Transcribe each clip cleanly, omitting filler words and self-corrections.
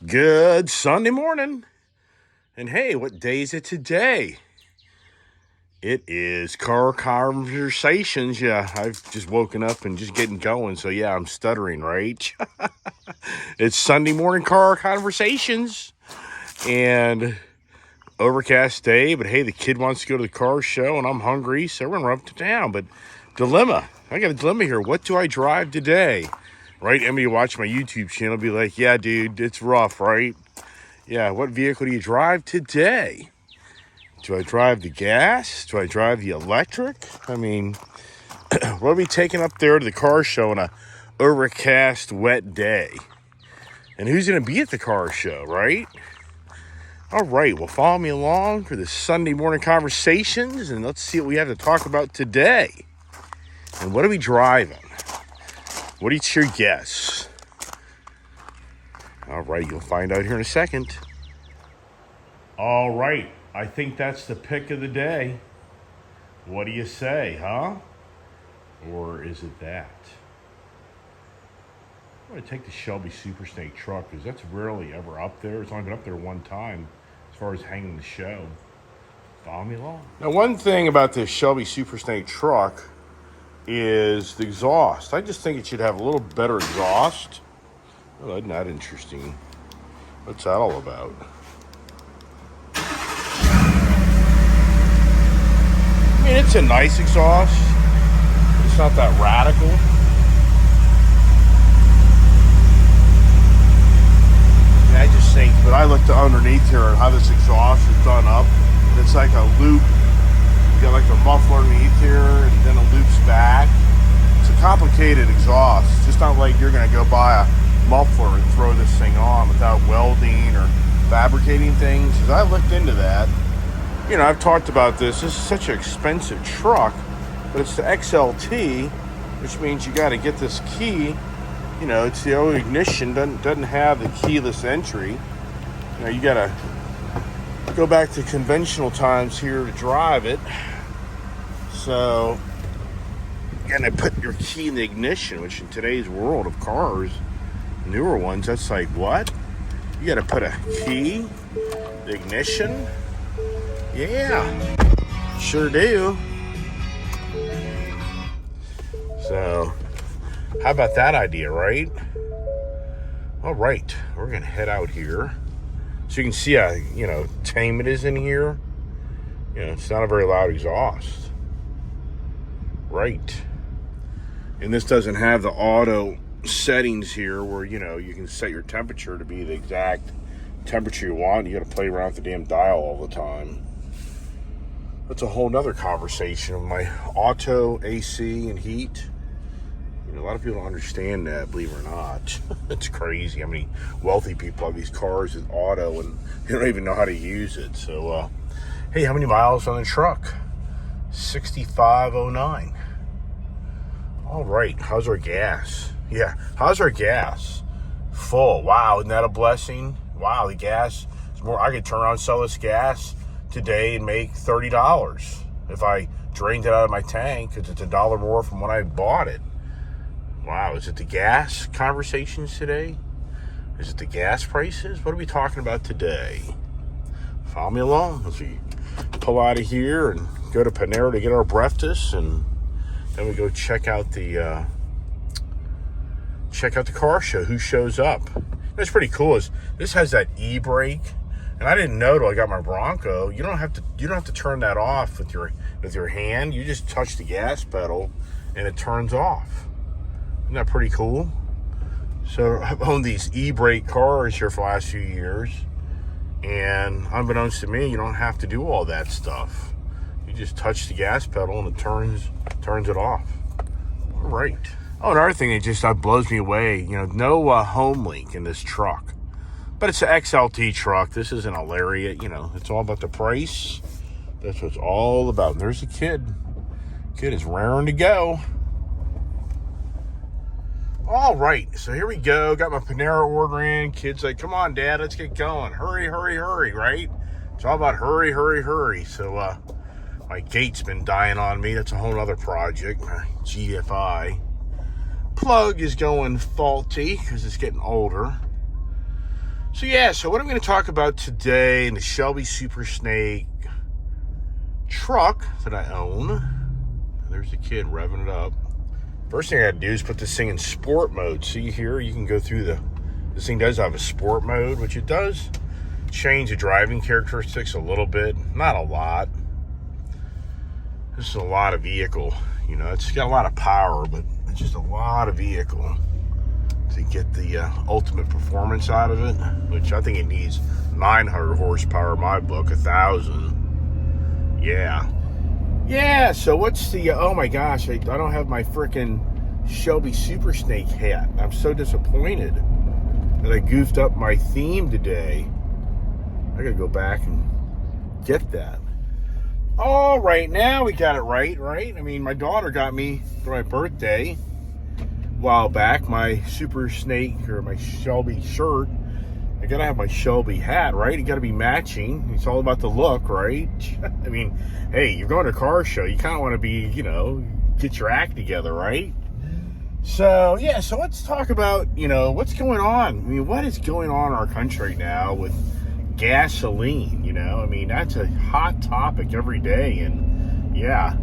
Good Sunday morning. And hey, what day is it today? It is car conversations. Yeah, I've just woken up and just getting going. So yeah, I'm stuttering, right? It's Sunday morning car conversations. And overcast day, but hey, the kid wants to go to the car show and I'm hungry, so we're gonna run up to town. But dilemma. I got a dilemma here. What do I drive today? Right? Emily watch my YouTube channel, be like, yeah, dude, it's rough, right? Yeah, what vehicle do you drive today? Do I drive the gas? Do I drive the electric? I mean, what are we taking up there to the car show on a overcast, wet day? And who's going to be at the car show, right? All right, well, follow me along for the Sunday morning conversations, and let's see what we have to talk about today. And what are we driving? What is your guess? All right, you'll find out here in a second. All right, I think that's the pick of the day. What do you say, huh? Or is it that? I'm going to take the Shelby Super Snake truck because that's rarely ever up there. It's only been up there one time as far as hanging the show. Follow me along. Now, one thing about this Shelby Super Snake truck is the exhaust. I just think it should have a little better exhaust. Oh, isn't that interesting? What's that all about? I mean, it's a nice exhaust. It's not that radical. And I just think, but I looked underneath here and how this exhaust is done up. And it's like a loop. You got like a muffler underneath here, and then it loops back. It's a complicated exhaust. It's just not like you're going to go buy a muffler and throw this thing on without welding or fabricating things. As I looked into that, you know, I've talked about this. This is such an expensive truck, but it's the XLT, which means you got to get this key. You know, it's the old ignition, doesn't have the keyless entry. You know, you got to go back to conventional times here to drive it. So, you're going to put your key in the ignition, which in today's world of cars, newer ones, that's like, what? You got to put a key, the ignition? Yeah, sure do. So, how about that idea, right? All right, we're going to head out here. So you can see how, you know, tame it is in here. You know, it's not a very loud exhaust. Right. And this doesn't have the auto settings here where, you know, you can set your temperature to be the exact temperature you want. You got to play around with the damn dial all the time. That's a whole nother conversation of my auto, AC, and heat. You know, a lot of people don't understand that, believe it or not. It's crazy how many wealthy people have these cars with auto and they don't even know how to use it. So, hey, how many miles on the truck? 6509. All right, how's our gas? Yeah, how's our gas? Full. Wow, isn't that a blessing? Wow, the gas is more. I could turn around and sell this gas today and make $30 if I drained it out of my tank because it's $1 more from when I bought it. Wow, is it the gas conversations today? Is it the gas prices? What are we talking about today? Follow me along as we pull out of here and go to Panera to get our breakfast, and then we go check out the car show. Who shows up? That's pretty cool. This has that e-brake, and I didn't know till I got my Bronco. You don't have to turn that off with your hand. You just touch the gas pedal, and it turns off. Isn't that pretty cool? So I've owned these e-brake cars here for the last few years, and unbeknownst to me, you don't have to do all that stuff. You just touch the gas pedal and it turns it off. All right. Oh, another thing that just blows me away, you know, no home link in this truck. But it's an XLT truck. This isn't a Lariat, you know. It's all about the price. That's what it's all about. And there's a kid. Kid is raring to go. All right, so here we go. Got my Panera order in. Kid's like, come on, Dad, let's get going. Hurry, hurry, hurry, right? It's all about hurry, hurry, hurry. So my gate's been dying on me. That's a whole other project. My GFI plug is going faulty because it's getting older. So what I'm going to talk about today in the Shelby Super Snake truck that I own. There's the kid revving it up. First thing I got to do is put this thing in sport mode. See here, you can go through this thing does have a sport mode, which it does change the driving characteristics a little bit. Not a lot. This is a lot of vehicle. It's got a lot of power, but it's just a lot of vehicle to get the ultimate performance out of it, which I think it needs 900 horsepower in my book, 1,000. Yeah, so what's the, oh my gosh, I don't have my frickin' Shelby Super Snake hat. I'm so disappointed that I goofed up my theme today. I gotta go back and get that. All right, now we got it right? I mean, my daughter got me for my birthday a while back my Super Snake or my Shelby shirt. I gotta have my Shelby hat, right? You gotta be matching. It's all about the look, right? I mean, hey, you're going to a car show. You kind of want to be, get your act together, right? So, yeah, so let's talk about, what's going on. I mean, what is going on in our country now with gasoline, I mean, that's a hot topic every day. And, yeah,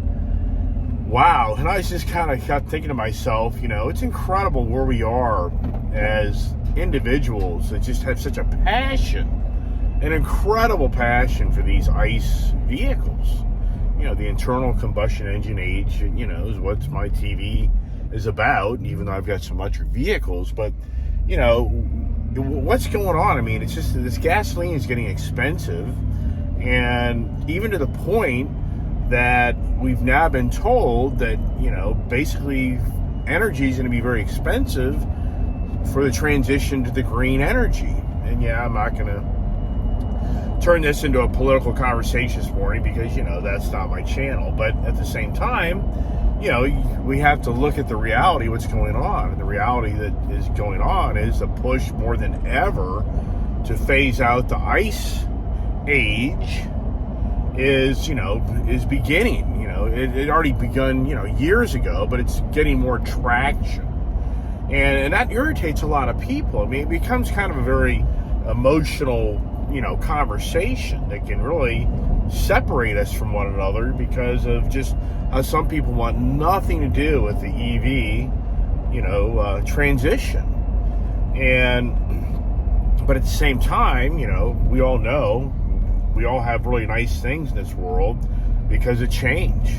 wow. And I was just kind of kept thinking to myself, it's incredible where we are as individuals that just have such a passion, an incredible passion for these ICE vehicles. The internal combustion engine age, is what my TV is about, even though I've got some electric vehicles. But, what's going on? I mean, it's just this gasoline is getting expensive, and even to the point that we've now been told that, basically energy is going to be very expensive for the transition to the green energy. And yeah, I'm not going to turn this into a political conversation this morning because, that's not my channel. But at the same time, we have to look at the reality, what's going on. And the reality that is going on is a push more than ever to phase out the ICE age is beginning. It already begun, years ago, but it's getting more traction. And that irritates a lot of people. I mean, it becomes kind of a very emotional, conversation that can really separate us from one another because of just how some people want nothing to do with the EV, transition. But at the same time, we all know, we all have really nice things in this world because of change,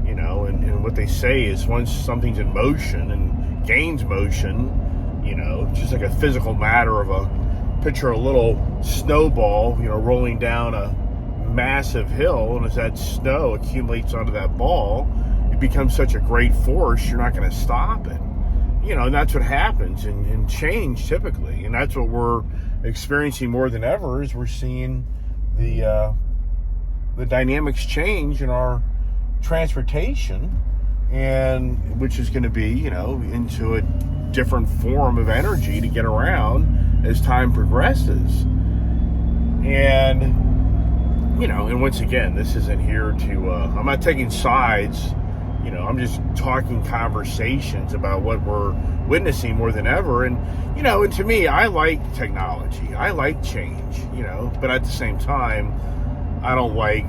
and what they say is once something's in motion and gains motion, just like a physical matter of picture a little snowball, rolling down a massive hill, and as that snow accumulates onto that ball, it becomes such a great force, you're not going to stop it. And that's what happens in change typically, and that's what we're experiencing more than ever is we're seeing the dynamics change in our transportation, and which is going to be, into a different form of energy to get around as time progresses. And, and once again, this isn't here to, I'm not taking sides, I'm just talking conversations about what we're witnessing more than ever. And, and to me, I like technology. I like change, but at the same time, I don't like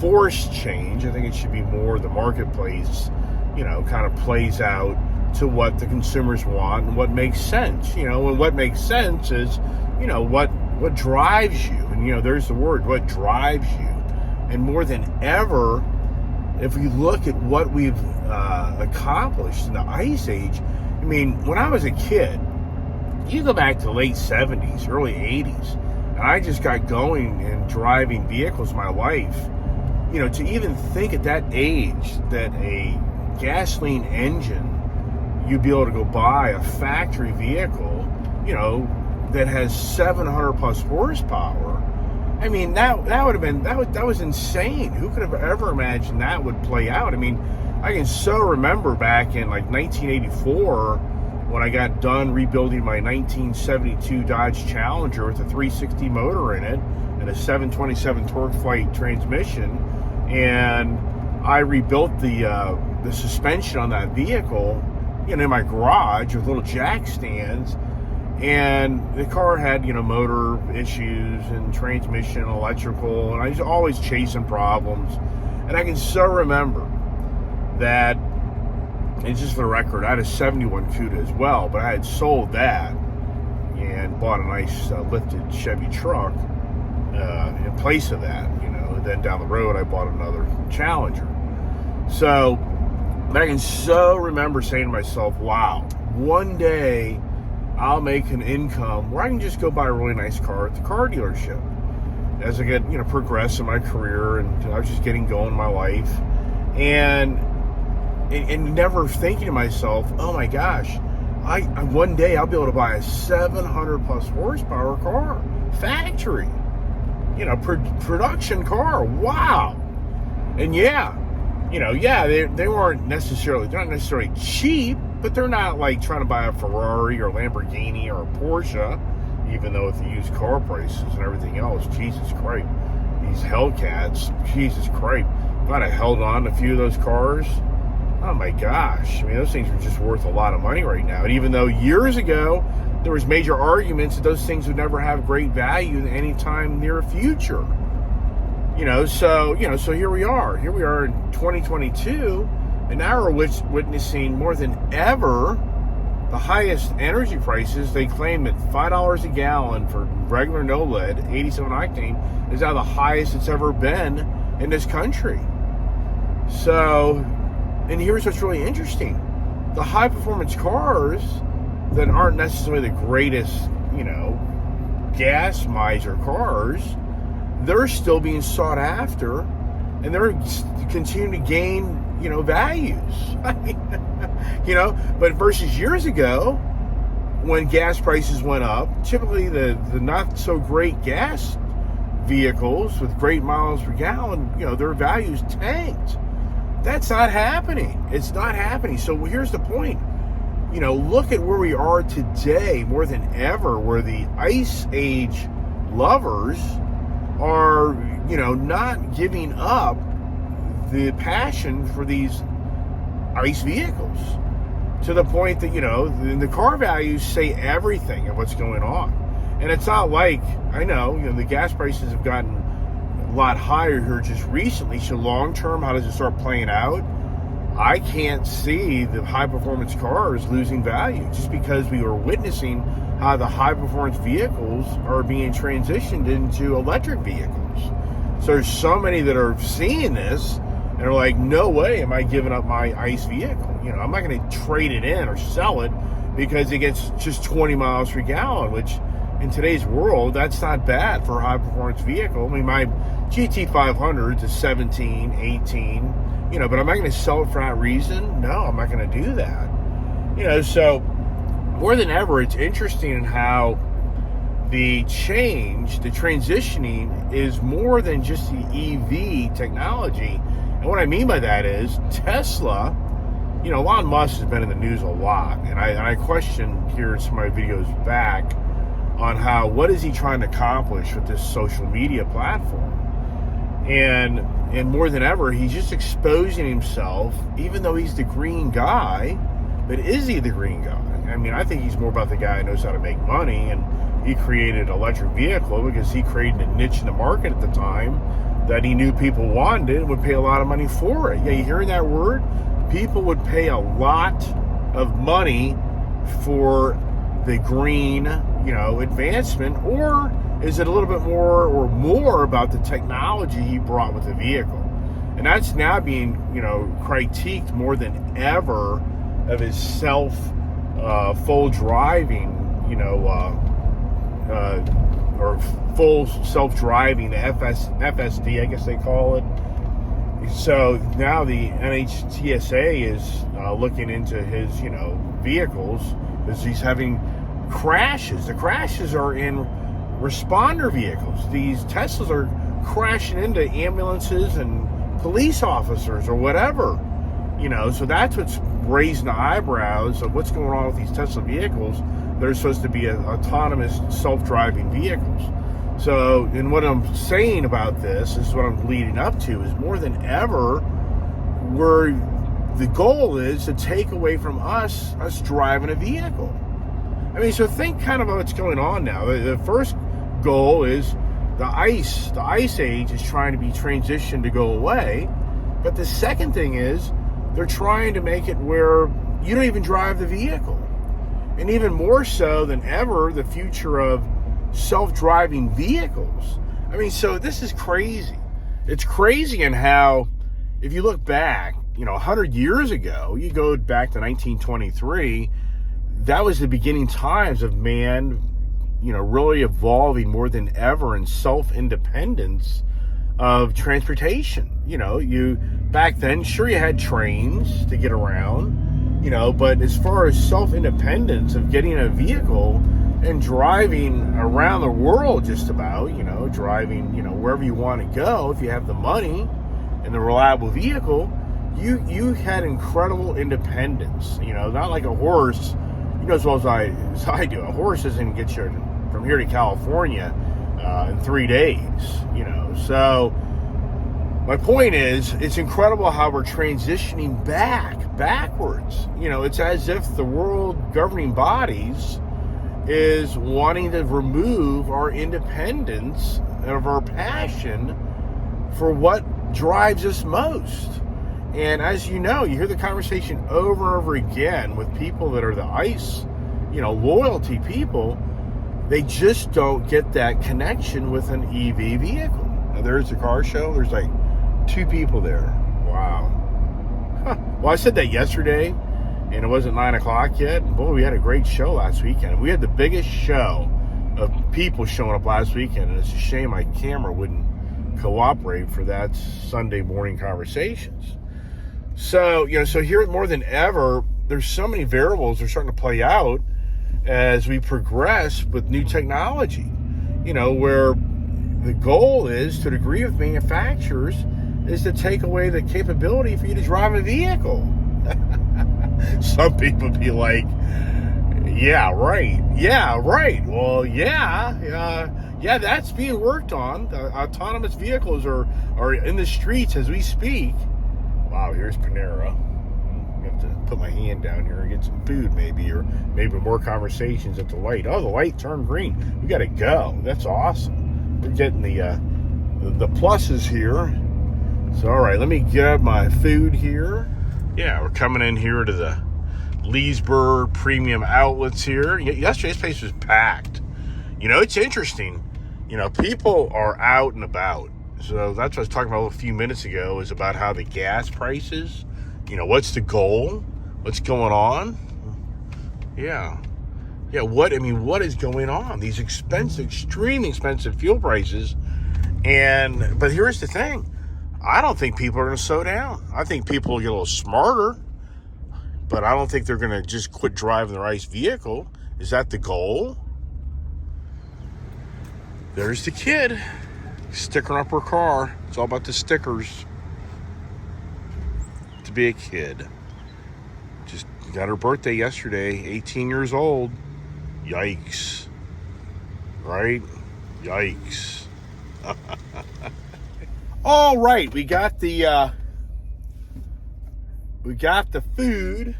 forced change. I think it should be more the marketplace, kind of plays out to what the consumers want and what makes sense, and what makes sense is, what drives you. And, there's the word, what drives you. And more than ever, if we look at what we've accomplished in the ice age, I mean, when I was a kid, you go back to the late 70s, early 80s, and I just got going and driving vehicles my life. To even think at that age that a gasoline engine, you'd be able to go buy a factory vehicle, that has 700 plus horsepower. I mean, that would have been, that was insane. Who could have ever imagined that would play out? I mean, I can so remember back in like 1984 when I got done rebuilding my 1972 Dodge Challenger with a 360 motor in it and a 727 torque flight transmission, and I rebuilt the suspension on that vehicle, in my garage with little jack stands. And the car had, motor issues and transmission, electrical, and I was always chasing problems. And I can so remember that, and just for the record, I had a 71 Cuda as well, but I had sold that and bought a nice lifted Chevy truck in place of that, And then down the road, I bought another Challenger. So, but I can so remember saying to myself, wow, one day I'll make an income where I can just go buy a really nice car at the car dealership. As I get, progress in my career, and I was just getting going in my life, and never thinking to myself, oh my gosh, I one day I'll be able to buy a 700 plus horsepower car, factory, production car. Wow. And they weren't necessarily, they're not necessarily cheap, but they're not like trying to buy a Ferrari or Lamborghini or a Porsche, even though with the used car prices and everything else, Jesus Christ, these Hellcats, Jesus Christ, if I'd have held on to a few of those cars, oh my gosh, those things are just worth a lot of money right now. And even though years ago, there was major arguments that those things would never have great value in any time near future. So here we are in 2022, and now we're witnessing more than ever the highest energy prices. They claim that $5 a gallon for regular no lead, 87 octane, is now the highest it's ever been in this country. So, and here's what's really interesting. The high performance cars that aren't necessarily the greatest, gas miser cars, they're still being sought after, and they're continuing to gain, values. But versus years ago, when gas prices went up, typically the not so great gas vehicles with great miles per gallon, their values tanked. That's not happening. It's not happening. So here's the point. Look at where we are today more than ever, where the Ice Age lovers are, not giving up the passion for these ICE vehicles, to the point that, the car values say everything of what's going on. And it's not like, I know, the gas prices have gotten a lot higher here just recently. So long term, how does it start playing out? I can't see the high performance cars losing value, just because we are witnessing how the high performance vehicles are being transitioned into electric vehicles. So there's so many that are seeing this and are like, no way am I giving up my ICE vehicle. I'm not going to trade it in or sell it because it gets just 20 miles per gallon, which in today's world, that's not bad for a high performance vehicle. My GT500 is 17, 18, but am I going to sell it for that reason? No, I'm not going to do that. So more than ever, it's interesting in how the transitioning is more than just the EV technology. And what I mean by that is Tesla, Elon Musk has been in the news a lot. And I questioned here in some of my videos back on what is he trying to accomplish with this social media platform. And more than ever, he's just exposing himself, even though he's the green guy. But is he the green guy? I think he's more about the guy who knows how to make money, and he created an electric vehicle because he created a niche in the market at the time that he knew people wanted and would pay a lot of money for it. Yeah, you hearing that word? People would pay a lot of money for the green, advancement, or is it a little bit more about the technology he brought with the vehicle? And that's now being, critiqued more than ever of his full driving, or full self-driving, the FSD, I guess they call it. So now the NHTSA is looking into his, vehicles, because he's having crashes. The crashes are in responder vehicles. These Teslas are crashing into ambulances and police officers or whatever. So that's what's raising the eyebrows of what's going on with these Tesla vehicles. They're supposed to be autonomous self-driving vehicles. So, and what I'm saying about this is what I'm leading up to is more than ever, where the goal is to take away from us driving a vehicle. I mean, so think kind of what's going on now. The first goal is the ice age is trying to be transitioned to go away. But the second thing is they're trying to make it where you don't even drive the vehicle. And even more so than ever, the future of self-driving vehicles. I mean, so this is crazy. It's crazy in how, if you look back, 100 years ago, you go back to 1923, that was the beginning times of man, really evolving more than ever in self-independence of transportation. You back then, sure, you had trains to get around, but as far as self-independence of getting a vehicle and driving around the world just about, driving, wherever you want to go, if you have the money and the reliable vehicle, you had incredible independence, not like a horse, as well as I do. A horse doesn't get you from here to California in 3 days, So my point is, it's incredible how we're transitioning backwards. It's as if the world governing bodies is wanting to remove our independence of our passion for what drives us most. And as you know, you hear the conversation over and over again with people that are the ICE, loyalty people. They just don't get that connection with an EV vehicle. Now, there's the car show. There's like 2 people there. Wow. Huh. Well, I said that yesterday, and it wasn't 9 o'clock yet. And boy, we had a great show last weekend. We had the biggest show of people showing up last weekend, and it's a shame my camera wouldn't cooperate for that Sunday morning conversations. So, so here more than ever, there's so many variables that are starting to play out as we progress with new technology, where the goal is, to the degree of manufacturers, is to take away the capability for you to drive a vehicle. Some people be like, yeah, right. Well, yeah, that's being worked on. Autonomous vehicles are in the streets as we speak. Wow, here's Panera. I have to put my hand down here and get some food maybe, or maybe more conversations at the light. Oh, the light turned green. We got to go. That's awesome. We're getting the pluses here. So, all right, let me grab my food here. Yeah, we're coming in here to the Leesburg Premium Outlets here. Yesterday, this place was packed. It's interesting. People are out and about. So that's what I was talking about a few minutes ago, is about how the gas prices, what's the goal? What's going on? Yeah, what is going on? These extremely expensive fuel prices. But here's the thing. I don't think people are going to slow down. I think people will get a little smarter, but I don't think they're going to just quit driving their ICE vehicle. Is that the goal? There's the kid stickering up her car. It's all about the stickers. To be a kid. Just got her birthday yesterday, 18 years old. Yikes. Right? Yikes. All right, we got the food.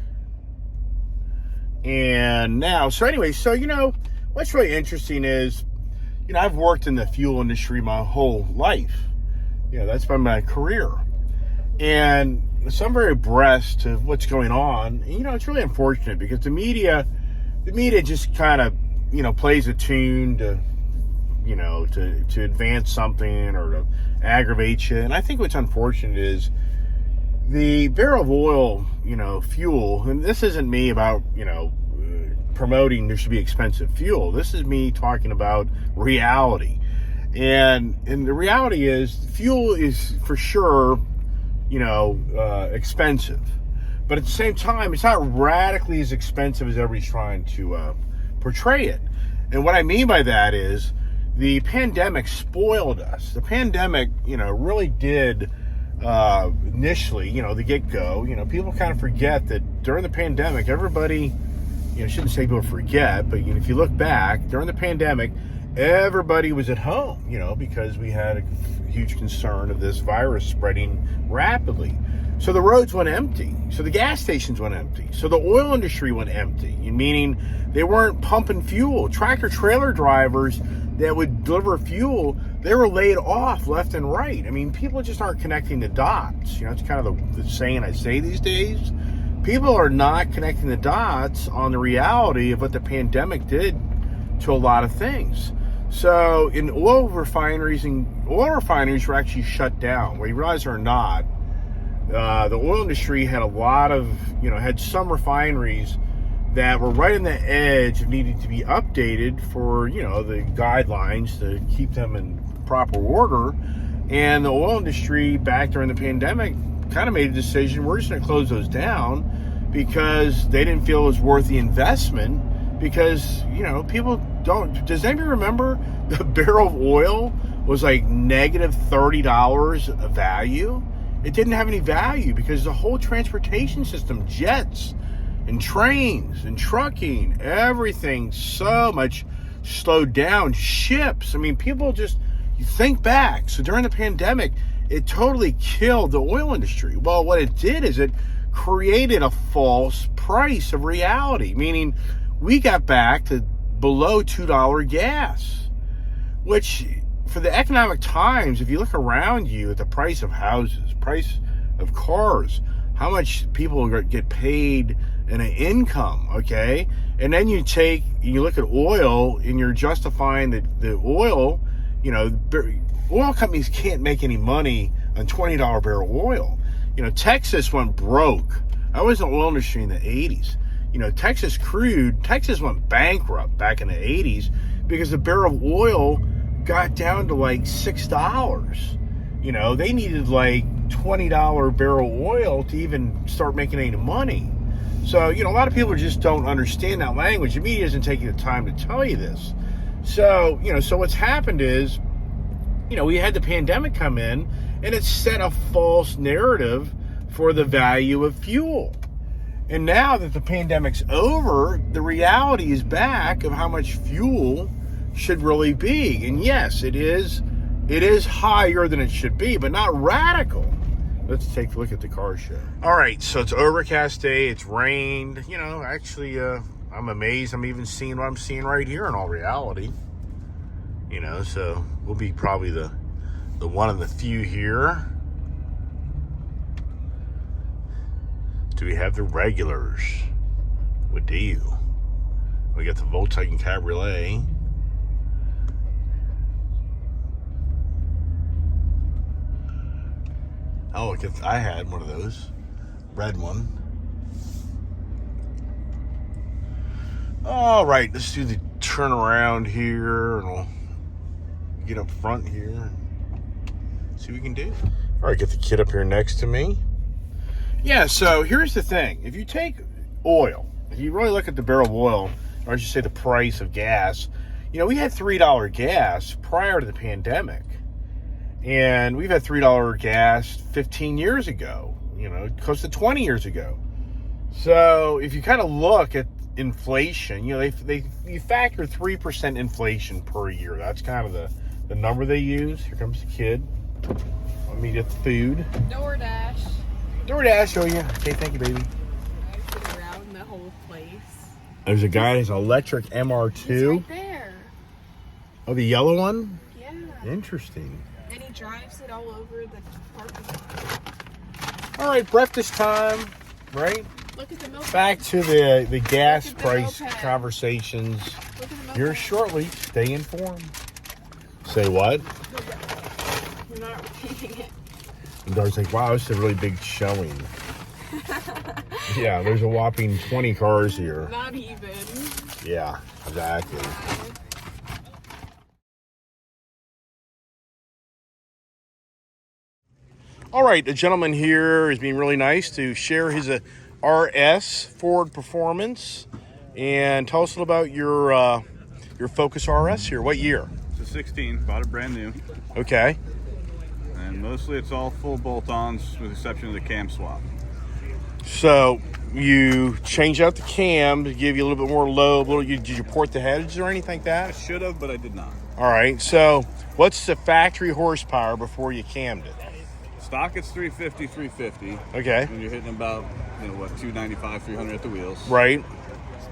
And now, so anyway, what's really interesting is, I've worked in the fuel industry my whole life. That's been my career. And so I'm very abreast of what's going on. And, it's really unfortunate because the media just kind of, plays a tune to advance something or to aggravate you. And I think what's unfortunate is the barrel of oil, fuel, and this isn't me about, promoting there should be expensive fuel. This is me talking about reality. And the reality is fuel is for sure, expensive. But at the same time, it's not radically as expensive as everybody's trying to portray it. And what I mean by that is the pandemic spoiled us. The pandemic, really did initially, the get-go. People kind of forget that during the pandemic, everybody, I shouldn't say people forget, but if you look back, during the pandemic, everybody was at home, because we had a huge concern of this virus spreading rapidly. So the roads went empty. So the gas stations went empty. So the oil industry went empty, meaning they weren't pumping fuel. Tractor trailer drivers that would deliver fuel, they were laid off left and right. I mean, people just aren't connecting the dots. It's kind of the saying I say these days. People are not connecting the dots on the reality of what the pandemic did to a lot of things. So in oil refineries were actually shut down. Well, you realize or not, the oil industry had a lot of, had some refineries that were right on the edge of needing to be updated for, the guidelines to keep them in proper order. And the oil industry back during the pandemic kind of made a decision, we're just going to close those down because they didn't feel it was worth the investment. Because, people don't, does anybody remember the barrel of oil was like negative $30 of value? It didn't have any value because the whole transportation system, jets and trains and trucking, everything so much slowed down. Ships, I mean, people just, you think back. So during the pandemic, it totally killed the oil industry. Well, what it did is it created a false price of reality, meaning we got back to below $2 gas, which for the economic times, if you look around you at the price of houses, price of cars, how much people get paid in an income, okay? And then you look at oil and you're justifying the oil, oil companies can't make any money on $20 barrel oil. Texas went broke. I was in the oil industry in the 80s. Texas went bankrupt back in the 80s because the barrel of oil got down to like $6. They needed like $20 barrel oil to even start making any money. So, a lot of people just don't understand that language. The media isn't taking the time to tell you this. So, so what's happened is, we had the pandemic come in and it set a false narrative for the value of fuel. And now that the pandemic's over, the reality is back of how much fuel should really be. And yes, it is higher than it should be, but not radical. Let's take a look at the car show. All right, so it's overcast day. It's rained. Actually, I'm amazed I'm even seeing what I'm seeing right here in all reality. So we'll be probably the one of the few here. Do we have the regulars? We do. We got the Volkswagen Cabriolet. Oh, I had one of those. Red one. All right, let's do the turnaround here. And we'll get up front here and see what we can do. All right, get the kid up here next to me. Yeah, so here's the thing. If you take oil, if you really look at the barrel of oil, or I should say the price of gas, we had $3 gas prior to the pandemic. And we've had $3 gas 15 years ago, close to 20 years ago. So if you kind of look at inflation, you factor 3% inflation per year. That's kind of the number they use. Here comes the kid. Let me get the food. DoorDash, oh yeah. Okay, thank you, baby. I sit around the whole place. There's a guy who's an electric MR2. He's right there. Oh, the yellow one? Yeah. Interesting. And he drives it all over the parking lot. All right, breakfast time, right? Look at the milk. Back to the gas price moped. Conversations Look at the milk. here shortly. Stay informed. Say what? You're not repeating it. And Dar's like, wow, this is a really big showing. Yeah, there's a whopping 20 cars here. Not even. Yeah, exactly. All right, a gentleman here is being really nice to share his RS Ford Performance. And tell us a little about your Focus RS here. What year? It's a 16, bought it brand new. Okay. And mostly it's all full bolt-ons with the exception of the cam swap. So you changed out the cam to give you a little bit more load. Did you port the heads or anything like I that? should have, but I did not. All right. So what's the factory horsepower before you cammed it? It's Stock it's 350, 350. Okay. And you're hitting about, 295, 300 at the wheels. Right.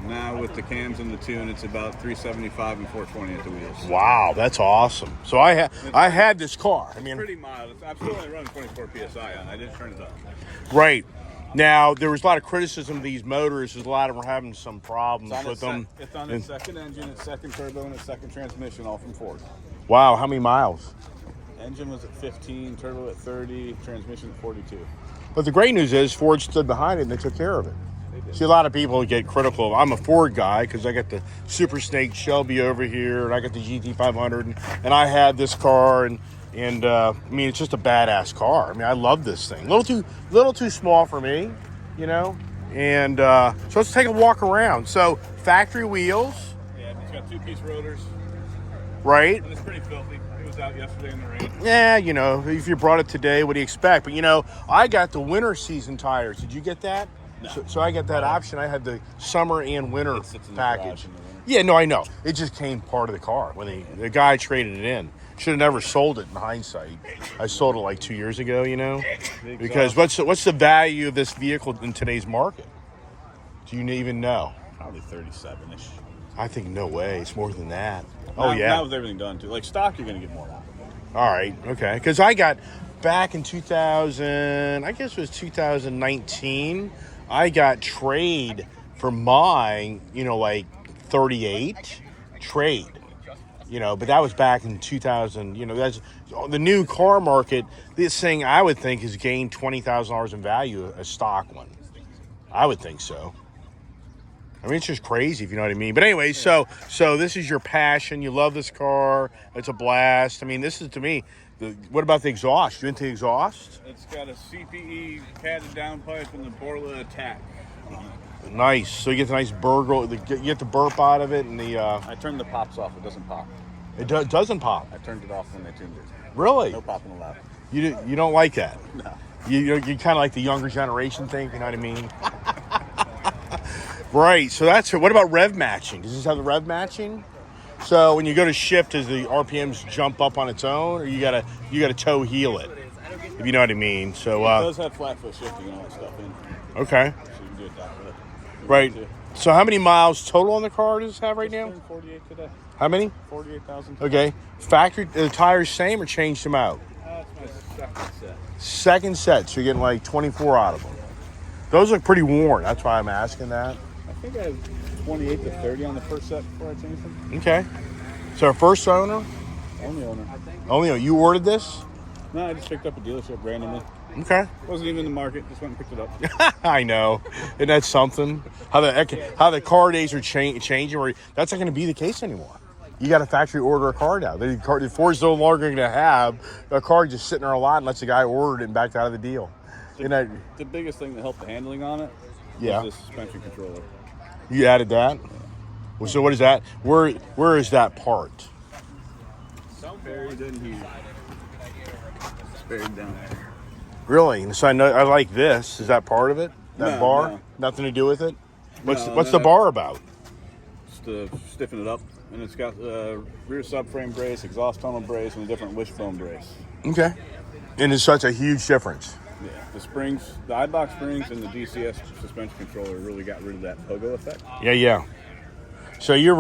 Now with the cams and the tune, it's about 375 and 420 at the wheels. Wow, that's awesome. So I had this car. I mean, Pretty mild. I'm still only running 24 psi on. I didn't turn it up. Right. Now, there was a lot of criticism of these motors. A lot of them were having some problems with them. It's on its second engine, its second turbo, and its second transmission, all from Ford. Wow, how many miles? Engine was at 15, turbo at 30, transmission at 42. But the great news is Ford stood behind it and they took care of it. See, a lot of people get critical. I'm a Ford guy because I got the Super Snake Shelby over here, and I got the GT500, and I had this car, and I mean, it's just a badass car. I mean, I love this thing. Little too small for me, And so let's take a walk around. So factory wheels. Yeah, it's got two-piece rotors. Right. And it's pretty filthy. It was out yesterday in the rain. Yeah, if you brought it today, what do you expect? But I got the winter season tires. Did you get that? No. So I got that option. I had the summer and winter It sits in the package. garage in the winter. Yeah, no, I know. It just came part of the car when the guy traded it in. Should have never sold it in hindsight. I sold it like 2 years ago, Because what's the value of this vehicle in today's market? Do you even know? Probably 37-ish. I think no way. It's more than that. Now with everything done, too. Like stock, you're going to get more out of it. All right, okay. Because I got back in 2000, I guess it was 2019, I got trade for mine, like 38 trade. But that was back in 2000. That's the new car market. This thing I would think has gained $20,000 in value, a stock one. I would think so. I mean, it's just crazy, if you know what I mean. But anyway, so this is your passion. You love this car. It's a blast. I mean, this is, to me, what about the exhaust? You into the exhaust? It's got a CPE padded downpipe and the Borla Attack. Nice. So you get the nice burgle. You get the burp out of it, and the. I turned the pops off. It doesn't pop. It doesn't pop. I turned it off when they tuned it. Really? No popping allowed. You don't like that? No. You kind of like the younger generation thing. You know what I mean? Right. So that's what about rev matching? Does this have the rev matching? So when you go to shift, does the RPMs jump up on its own, or you gotta toe heel it? If you know what I mean. So it does have flat foot shifting and all that stuff in. Okay. So you can do it that way. Right. So how many miles total on the car does it have right now? 48 today. How many? 48,000. Okay. Factory, the tires same or changed them out? That's my second set. Second set, so you're getting like 24 out of them. Those look pretty worn. That's why I'm asking that. I think I have 28 to 30 on the first set before I changed them. Okay. So first owner? Only owner. Only owner. You ordered this? No, I just picked up a dealership randomly. Okay. Wasn't even in the market. Just went and picked it up. I know. Isn't that something? How the car days are changing. Where that's not going to be the case anymore. You got to factory order a car now. The Ford's no longer going to have a car just sitting there a lot unless the guy ordered it and backed out of the deal. The biggest thing that helped the handling on it was the suspension controller. You added that? Well, so what is that? Where is that part? It's buried in here. It's buried down there. Really? And so I like this. Is that part of it? That No, bar? no. Nothing to do with it? No, What's the bar about? Just to stiffen it up. And it's got rear subframe brace, exhaust tunnel brace, and a different wishbone brace. Okay. And it's such a huge difference. Yeah, the springs, the iBox springs and the DCS suspension controller really got rid of that pogo effect. Yeah. So you've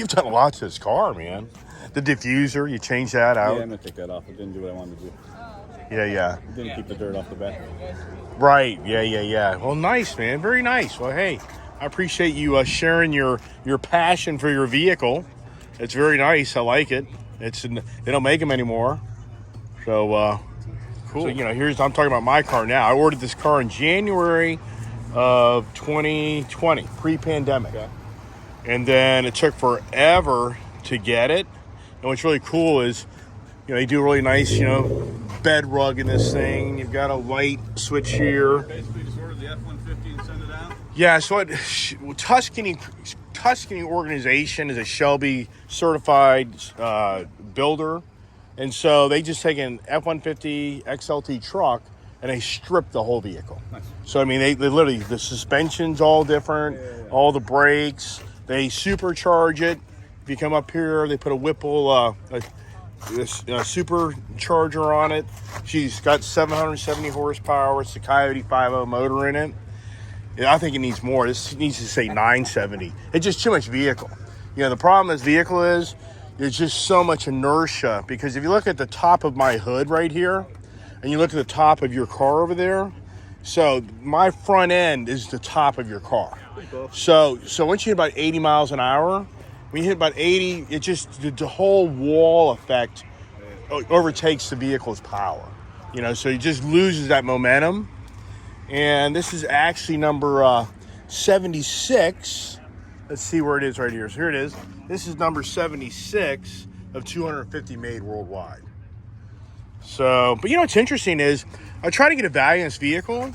done a lot to this car, man. The diffuser, you changed that out. Yeah, I'm going to take that off. It didn't do what I wanted to do. Yeah. It didn't keep the dirt off the back. Right, yeah. Well, nice, man. Very nice. Well, hey, I appreciate you sharing your passion for your vehicle. It's very nice. I like it. They don't make them anymore. So, cool. So, I'm talking about my car now. I ordered this car in January of 2020, pre-pandemic. Okay. And then it took forever to get it. And what's really cool is, they do really nice, bed rug in this thing. You've got a light switch here. Basically just ordered the F-150 and send it out? Yeah, so Tuscany organization is a Shelby certified builder. And so they just take an F-150 XLT truck and they strip the whole vehicle. Nice. So, I mean, they literally, the suspension's all different, all the brakes. They supercharge it. If you come up here, they put a Whipple this supercharger on it. She's got 770 horsepower. It's the Coyote 5.0 motor in it. Yeah, I think it needs more. This needs to say 970. It's just too much vehicle. The problem with this vehicle is there's just so much inertia, because if you look at the top of my hood right here and you look at the top of your car over there, so my front end is the top of your car. So once you hit about 80 miles an hour, when you hit about 80, it just, the whole wall effect overtakes the vehicle's power. So it just loses that momentum. And this is actually number 76. Let's see where it is right here. So here it is. This is number 76 of 250 made worldwide. So, but what's interesting is I try to get a value in this vehicle,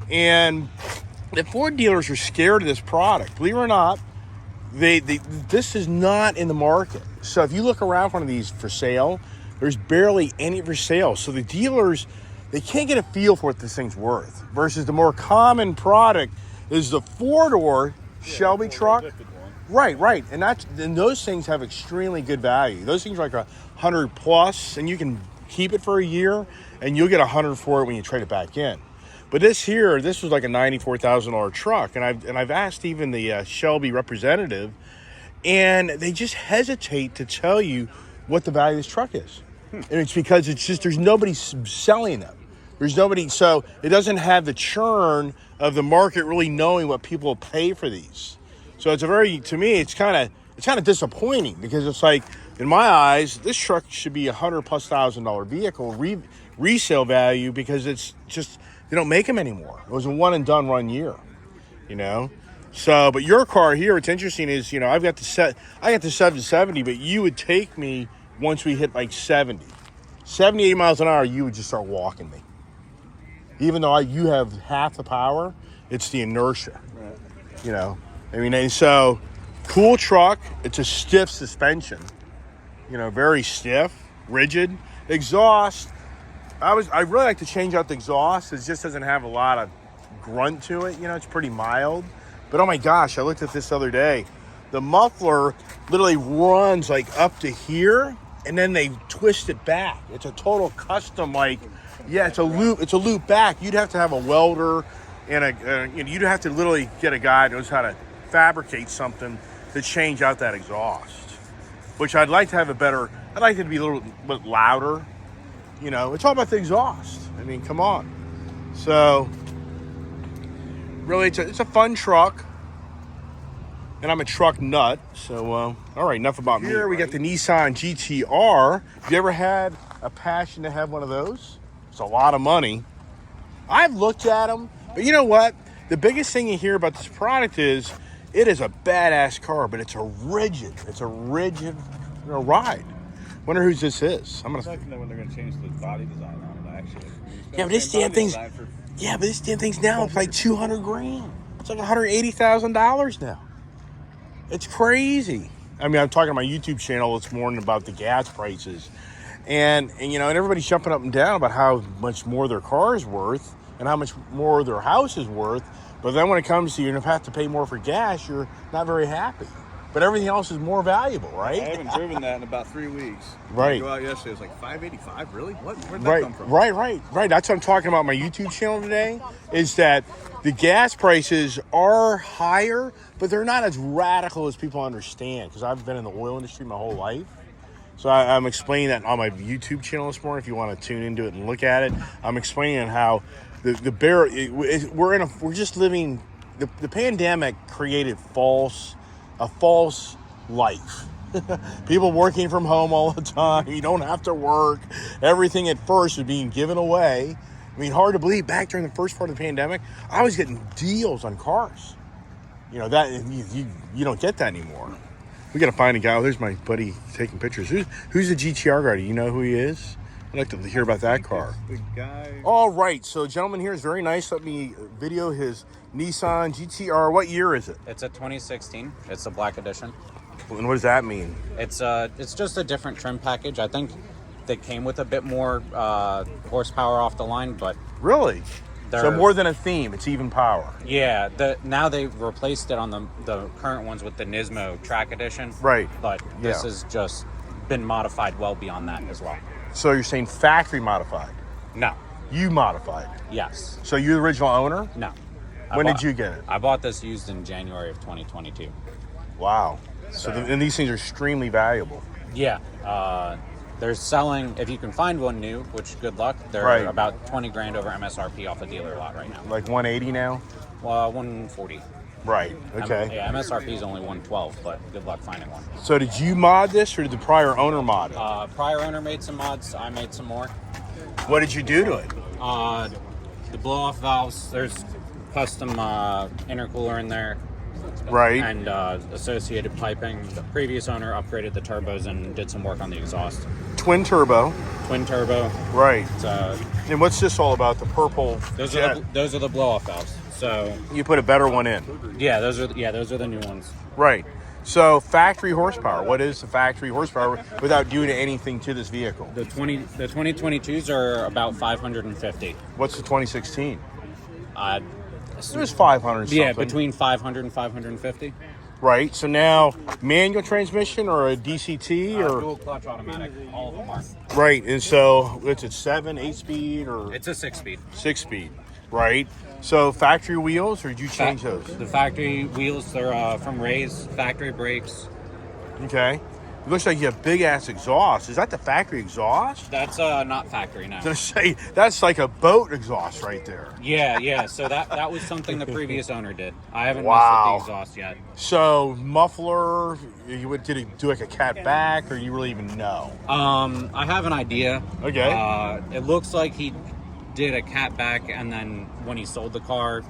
and the Ford dealers are scared of this product. Believe it or not, this is not in the market. So if you look around for one of these for sale, there's barely any for sale. So the dealers, they can't get a feel for what this thing's worth. Versus the more common product is the four-door Shelby truck. Right. And those things have extremely good value. Those things are like 100 plus, and you can keep it for a year, and you'll get 100 for it when you trade it back in. But this was like a $94,000 truck, and I've asked even the Shelby representative, and they just hesitate to tell you what the value of this truck is. And it's because there's nobody selling them. There's nobody, so it doesn't have the churn of the market really knowing what people pay for these. So to me, it's kind of disappointing, because it's like, in my eyes, this truck should be $100,000+ vehicle resale value, because it's just, they don't make them anymore. It was a one and done run year, So, but your car here, what's interesting is, I got the 770, but you would take me once we hit like 70, 80 miles an hour, you would just start walking me. Even though you have half the power, it's the inertia, right. And so cool truck. It's a stiff suspension, very stiff, rigid. Exhaust, I really like to change out the exhaust. It just doesn't have a lot of grunt to it. It's pretty mild. But oh my gosh, I looked at this the other day. The muffler literally runs like up to here, and then they twist it back. It's a total custom, it's a loop back. You'd have to have a welder, and you'd have to literally get a guy who knows how to fabricate something to change out that exhaust. Which I'd like to have I'd like it to be a little bit louder. It's all about the exhaust. Come on. So, really, it's a fun truck. And I'm a truck nut. So, all right, enough about me. Here we got the Nissan Gtr. Have you ever had a passion to have one of those? It's a lot of money. I've looked at them, but you know what? The biggest thing you hear about this product is it is a badass car, but it's a rigid ride. Wonder whose this is. I'm gonna know when they're gonna change the body design on it. Actually, yeah, but this damn thing's now it's like $200,000. It's like $180,000 now. It's crazy. I'm talking on my YouTube channel this morning about the gas prices, and everybody's jumping up and down about how much more their car is worth and how much more their house is worth. But then when it comes to you have to pay more for gas, you're not very happy. But everything else is more valuable, right? I haven't driven that in about 3 weeks. Right. I go out yesterday, it was like $585. Really? Where'd that come from? Right. That's what I'm talking about on my YouTube channel today, is that the gas prices are higher, but they're not as radical as people understand, because I've been in the oil industry my whole life. So I'm explaining that on my YouTube channel this morning. If you want to tune into it and look at it, I'm explaining how the we're just living. The pandemic created a false life. People working from home all the time. You don't have to work. Everything at first was being given away. Hard to believe, back during the first part of the pandemic, I was getting deals on cars. That you don't get that anymore. We got to find a guy. Oh, there's my buddy taking pictures. Who's the GTR guy? Do you know who he is? I'd like to hear about that car. The guy. All right. So, gentleman here is very nice. Let me video his Nissan Gtr. What year is it? It's a 2016. It's a black edition. And what does that mean? It's just a different trim package. I think they came with a bit more horsepower off the line, but really, so more than a theme, it's even power. Yeah. Now they replaced it on the current ones with the Nismo Track Edition. Right. But this is just been modified well beyond that as well. So you're saying factory modified? No. You modified? Yes. So you're the original owner? No. When did you get it? I bought this used in January of 2022. Wow. And these things are extremely valuable. Yeah. They're selling, if you can find one new, which good luck, they're about 20 grand over MSRP off a dealer lot right now. Like 180 now? Well, 140. Right. Okay. Yeah, MSRP is only 112, but good luck finding one. So did you mod this, or did the prior owner mod it? Prior owner made some mods. I made some more. What did you do to it? The blow-off valves, there's custom intercooler in there. Right. And associated piping. The previous owner upgraded the turbos and did some work on the exhaust. Twin turbo. Twin turbo. Right. It's, and what's this all about? The purple those jet? are the blow-off valves. So you put a better one in. Yeah, those are the new ones. Right. So factory horsepower. What is the factory horsepower without doing anything to this vehicle? The 2022s are about 550. What's the 2016? It was 500 something. Yeah, between 500 and 550. Right. So now manual transmission or a DCT or dual clutch automatic. All of them are. Right. And so it's a 7, 8 speed or It's a 6-speed. 6-speed. Right. So factory wheels, or did you change those? The factory wheels, they're from Ray's. Factory brakes. Okay. It looks like you have big ass exhaust. Is that the factory exhaust? That's not factory now. I was gonna say that's like a boat exhaust right there. Yeah. So that was something the previous owner did. I haven't Wow. messed with the exhaust yet. So muffler, did it do like a cat back, or you really even know? I have an idea. Okay. It looks like he did a cat back, and then when he sold the car,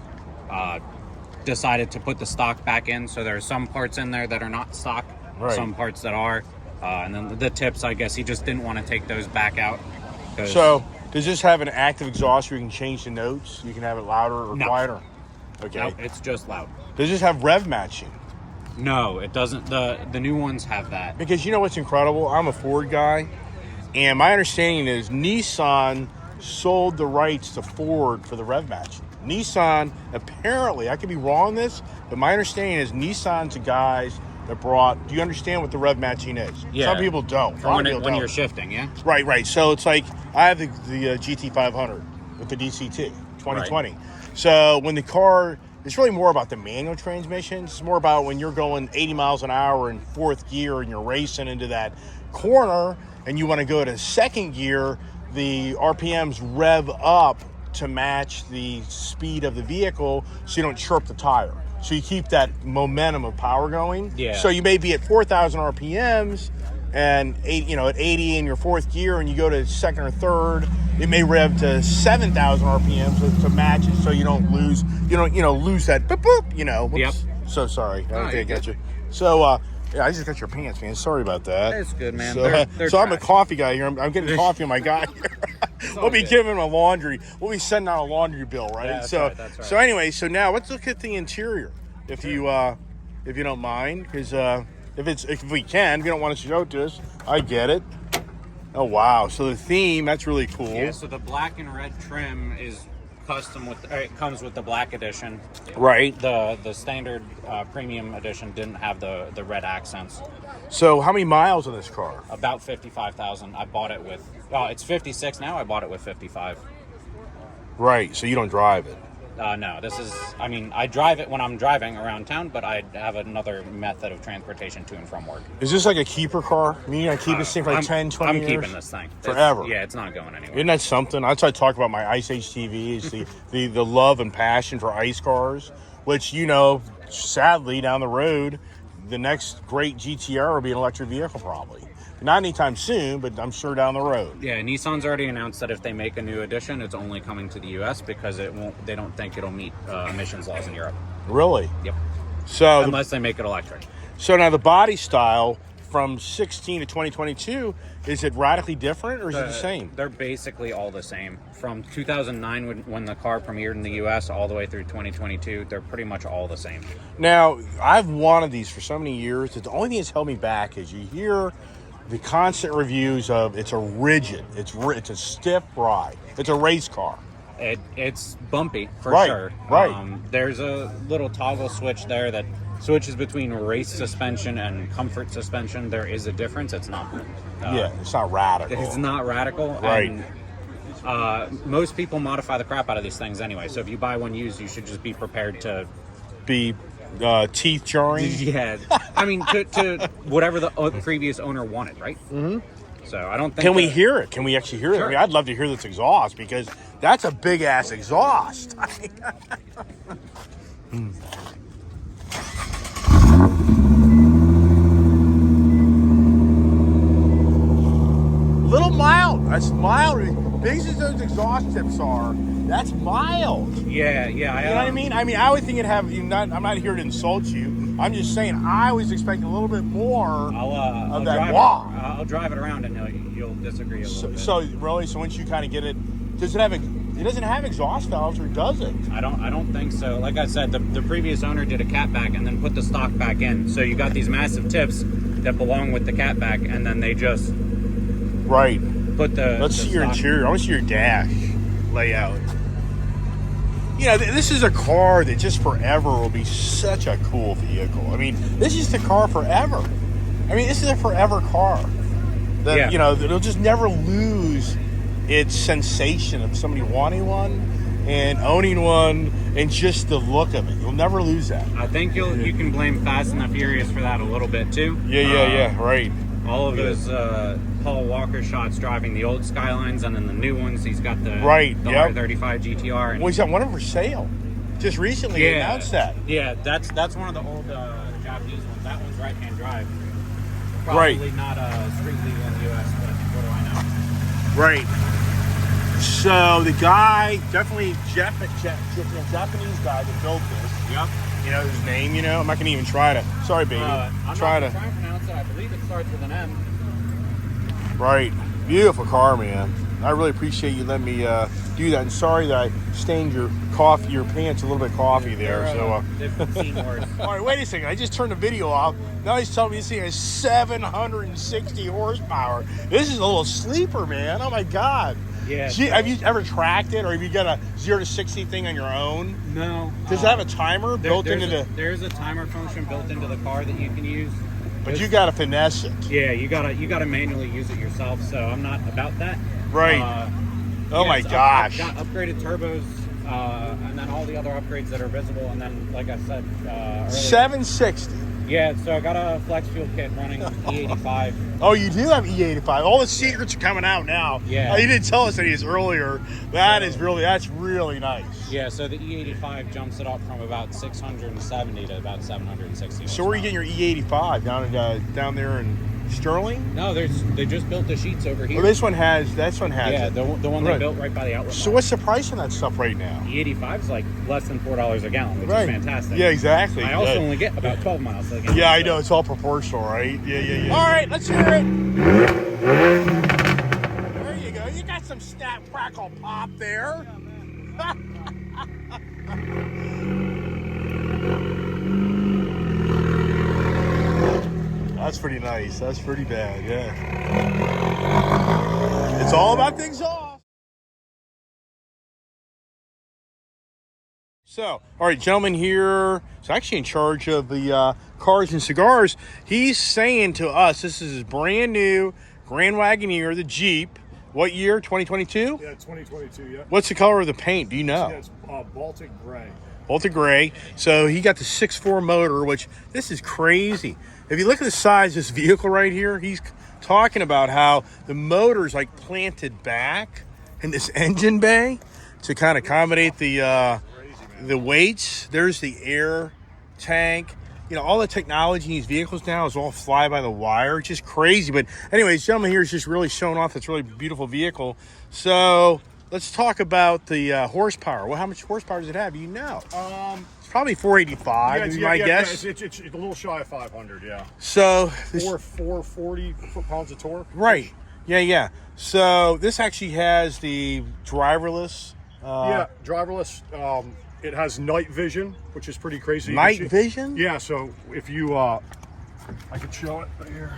decided to put the stock back in. So there are some parts in there that are not stock. Right. Some parts that are, and then the tips, I guess he just didn't want to take those back out. So does this have an active exhaust where you can change the notes? You can have it louder or quieter? Okay. No, it's just loud. Does this have rev matching? No, it doesn't. The new ones have that. Because you know what's incredible? I'm a Ford guy, and my understanding is Nissan sold the rights to Ford for the rev matching. Nissan, apparently, I could be wrong on this, but my understanding is Nissan's the guys that brought. Do you understand what the rev matching is? Yeah. Some people don't. When you're shifting, yeah. Right. So it's like I have the GT500 with the DCT 2020. Right. So when the car, it's really more about the manual transmission. It's more about when you're going 80 miles an hour in fourth gear and you're racing into that corner and you want to go to second gear, the RPMs rev up to match the speed of the vehicle so you don't chirp the tire. So you keep that momentum of power going. Yeah. So you may be at 4,000 RPMs and at 80 in your fourth gear, and you go to second or third, it may rev to 7,000 RPMs to match it, so you don't lose that boop boop. Whoops. Yep. So sorry, I you're got you. So yeah, I just got your pants, man. Sorry about that. It's good, man. So, They're I'm a trash. coffee guy here. I'm getting coffee on my guy here. We'll be good. giving him a laundry. We'll be sending out a laundry bill, right? Yeah, that's so, right, that's right. So anyway, so now let's look at the interior, if you don't mind, because if we can, if you don't want to show it to us, I get it. Oh wow! So the theme, that's really cool. Yeah. So the black and red trim is custom it comes with the black edition. Right. The standard premium edition didn't have the red accents. So how many miles on this car? About 55,000. I bought it with. Oh, it's 56 now. I bought it with 55. Right. So you don't drive it. No, this is. I mean, I drive it when I'm driving around town, but I have another method of transportation to and from work. Is this like a keeper car? I mean, I keep this thing for like 10, 20 years? I'm keeping this thing forever. It's not going anywhere. Isn't that something? That's why I talk about my Ice Age TVs, the love and passion for ice cars, which, sadly, down the road, the next great GTR will be an electric vehicle probably. Not anytime soon, but I'm sure down the road. Yeah, Nissan's already announced that if they make a new edition, it's only coming to the U.S. because they don't think it'll meet emissions laws in Europe. Really? Yep. So unless they make it electric. So now the body style from 16 to 2022, is it radically different or is it the same? They're basically all the same. From 2009 when the car premiered in the U.S. all the way through 2022, they're pretty much all the same. Now, I've wanted these for so many years that the only thing that's held me back is you hear the constant reviews of it's a stiff ride. It's a race car. It's bumpy for Right, sure. right. There's a little toggle switch there that switches between race suspension and comfort suspension, there is a difference. It's not. Yeah, it's not radical. It's not radical. Right. And, most people modify the crap out of these things anyway. So if you buy one used, you should just be prepared to be teeth jarring. Yeah, I mean to whatever the previous owner wanted, right? Mm-hmm. So I don't think. Can we hear it? Can we actually hear it? Sure. I mean, I'd love to hear this exhaust because that's a big ass exhaust. Little mild. That's mild. Big as those exhaust tips are, that's mild. Yeah. You know what I mean? I would think it'd have. I'm not here to insult you. I'm just saying I was expecting a little bit more of that wah. I'll drive it around and you'll disagree a little bit. So really, so once you kind of get it, does it have it doesn't have exhaust valves, or does it? I don't think so. Like I said, the previous owner did a catback and then put the stock back in. So you got these massive tips that belong with the catback, and then they just right put the. Let's the see your stock. interior. I want to see your dash layout. You know, this is a car that just forever will be such a cool vehicle. I mean, this is the car forever. I mean, this is a forever car. That, Yeah. You know, it'll just never lose its sensation of somebody wanting one and owning one and just the look of it. You'll never lose that. I think you can blame Fast and the Furious for that a little bit too. Yeah, right. All of those Paul Walker shots driving the old Skylines, and then the new ones, he's got the R35 GTR. And Well, he's got one for sale. Just recently they announced that. Yeah, that's one of the old Japanese ones. That one's right-hand drive. Probably not street legal in the U.S., but what do I know? Right. So the guy, definitely Japanese guy that built this. Yep. You know his name. You know, I'm not gonna even try to. Sorry, baby. I'm try not to. trying to pronounce it. I believe it starts with an M. Right. Beautiful car, man. I really appreciate you letting me do that. And sorry that I stained your pants a little bit coffee there. They've seen worse. All right, wait a second. I just turned the video off. Now he's telling me this thing has 760 horsepower. This is a little sleeper, man. Oh my God. Yeah. Have you ever tracked it, or have you got a 0 to 60 thing on your own? No. Does it have a timer built into the? There's a timer function built into the car that you can use. But you got to finesse it. Yeah, you gotta manually use it yourself. So I'm not about that. Right. Oh my gosh. I've got upgraded turbos, and then all the other upgrades that are visible. And then, like I said earlier, 760. Yeah, so I got a flex fuel kit running E85. Oh, you do have E85. All the secrets are coming out now. Yeah. You didn't tell us any of this earlier. That's really nice. Yeah, so the E85 jumps it up from about 670 to about 760. So where are you getting your E85? Down there in Sterling? No, they just built the sheets over here. Well, this one has Yeah, it. the one they built right by the outlet. So mall. what's the price on that stuff right now? E85 is like less than $4 a gallon, which Right. is fantastic. Yeah, exactly. I also only get about 12 miles. So Yeah, I know. It's all proportional, right? Yeah. All right, let's hear it. There you go. You got some snap, crackle, pop there. That's pretty nice. That's pretty bad, yeah. It's all about things off. So, all right, gentleman here is actually in charge of the cars and cigars. He's saying to us, this is his brand new Grand Wagoneer, the Jeep. What year? 2022? Yeah, 2022, yeah. What's the color of the paint? Do you know? Yeah, it's Baltic Gray. Baltic Gray. So he got the 6.4 motor, which this is crazy. If you look at the size of this vehicle right here, he's talking about how the motor's like planted back in this engine bay to kind of accommodate the weights. There's the air tank. You know, all the technology in these vehicles now is all fly by the wire. It's just crazy. But anyways, gentleman here is just really showing off this really beautiful vehicle. Let's talk about the horsepower. Well, how much horsepower does it have? You know. It's probably 485, would be my guess. It's a little shy of 500, yeah. So this, 440 foot-pounds of torque. right. Yeah. So this actually has the driverless. Yeah, driverless. It has night vision, which is pretty crazy. Night vision? Yeah, so if you, I could show it right here.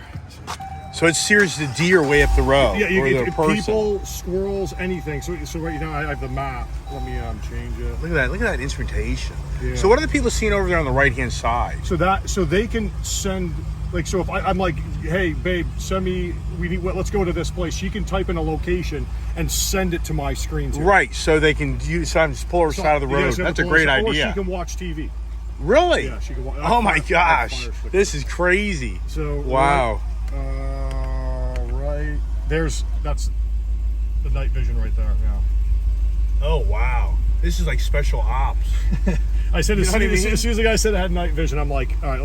So it steers the deer way up the road. Yeah, or the person. people, squirrels, anything. So right now I have the map. Let me change it. Look at that! Look at that instrumentation. Yeah. So what are the people seeing over there on the right hand side? So they can send, like, so if I'm like, hey babe, send me, let's go to this place. She can type in a location and send it to my screen too. Right, so they can just pull her side of the road. That's a great idea. Or she can watch TV. Really? Yeah, she can watch. Oh my gosh, this is crazy. So wow. Right that's the night vision right there. Yeah. Oh wow, this is like special ops. I said as You know what I soon mean? as the guy said I had night vision, I'm like, all right,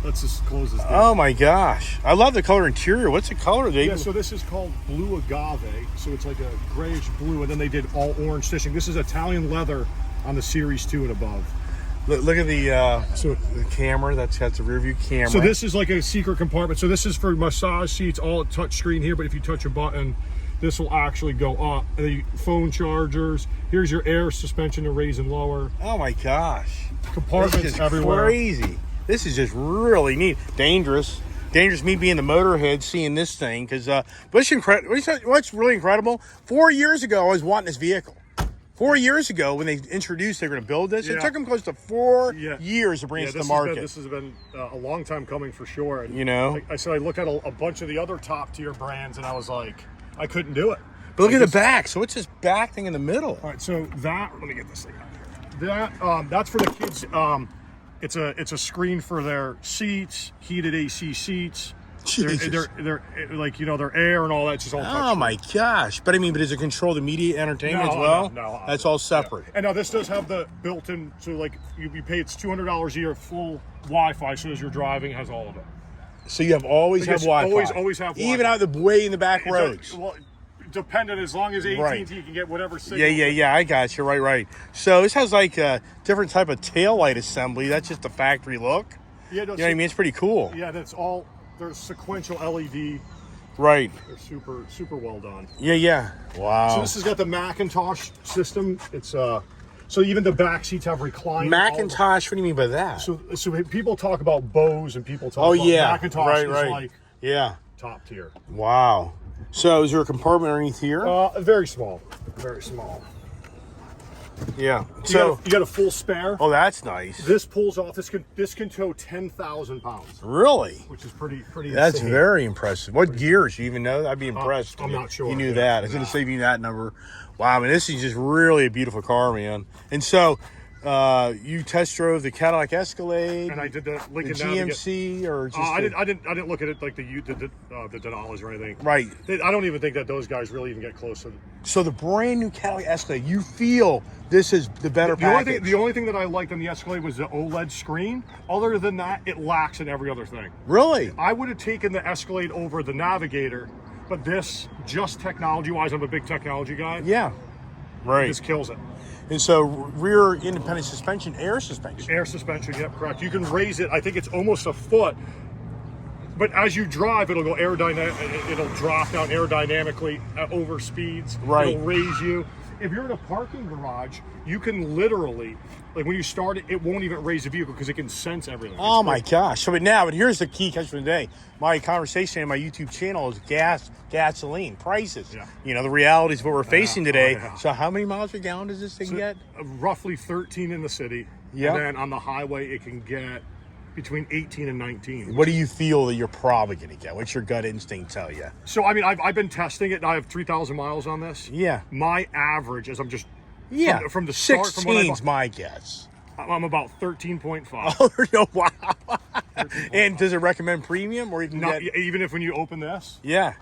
let's just close this down. Oh my gosh, I love the color interior. What's the color? Yeah, so this is called blue agave. So it's like a grayish blue, and then they did all orange stitching. This is Italian leather on the Series 2 and above. Look at the camera. That's got the rear view camera. So this is like a secret compartment. So this is for massage seats, all touch screen here. But if you touch a button, this will actually go up. And the phone chargers. Here's your air suspension to raise and lower. Oh my gosh, Compartments this is everywhere. Crazy. This is just really neat. Dangerous me being the motorhead seeing this thing because what's really incredible. 4 years ago, I was wanting this vehicle. 4 years ago, when they introduced they were going to build this, it took them close to 4 years to bring it to the market. This has been a long time coming for sure. And you know, like I said, I looked at a bunch of the other top tier brands, and I was like, I couldn't do it. But look at the back. So what's this back thing in the middle? All right, so let me get this thing out here. That's for the kids. It's a screen for their seats, heated AC seats. They're like, their air and all that. Just all oh my gosh! But does it control the media entertainment as well? No, that's all separate. Yeah. And now this does have the built-in. So like you pay, it's $200 a year, full Wi-Fi. So as you're driving, it has all of it. So you always have Wi-Fi. Always have Wi-Fi. Even out the way in the back roads. Well, dependent, as long as AT&T can get whatever signal. Yeah. I got you. Right. So this has like a different type of tail light assembly. That's just the factory look. Yeah, you know what I mean? It's pretty cool. Yeah, that's all. There's sequential LED. Right. They're super well done. Yeah. Wow. So this has got the Macintosh system. It's so even the back seats have reclining. Macintosh. What do you mean by that? So people talk about Bose and people talk about Macintosh is like top tier. Wow. So is there a compartment underneath here? Very small. Very small. Yeah. So you got a full spare. Oh, that's nice. This pulls off. This can tow 10,000 pounds. Really? Which is pretty. That's insane. very impressive. What gears? You even know? I'd be impressed. I'm not sure. You knew that. I was going to save you that number. Wow, this is just really a beautiful car, man. And so, you test drove the Cadillac Escalade, and I did the Lincoln GMC, or just I didn't look at it like the Denali's or anything. Right. I don't even think that those guys really even get close to them. So the brand new Cadillac Escalade, you feel this is the better package. The only thing that I liked on the Escalade was the OLED screen. Other than that, it lacks in every other thing. Really? I would have taken the Escalade over the Navigator, but this, just technology-wise, I'm a big technology guy. Yeah. Right. This kills it. And so rear independent suspension, air suspension. Air suspension, yep, correct. You can raise it, I think it's almost a foot. But as you drive, it'll go it'll drop down aerodynamically over speeds. Right. It'll raise you. If you're in a parking garage, you can literally, like when you start it, it won't even raise the vehicle because it can sense everything. Oh my gosh. So but here's the key catch for the day. My conversation on my YouTube channel is gasoline prices. Yeah. The realities of what we're facing today. Yeah. So how many miles per gallon does this thing get? Roughly 13 in the city. Yeah. And then on the highway, it can get between 18 and 19. What do you feel that you're probably going to get? What's your gut instinct tell you? So, I've been testing it. I have 3,000 miles on this. Yeah. My average, as I'm just... Yeah. From the start... 16's my guess. I'm about 13.5. Oh, wow. And does it recommend premium or you can even if when you open this? Yeah.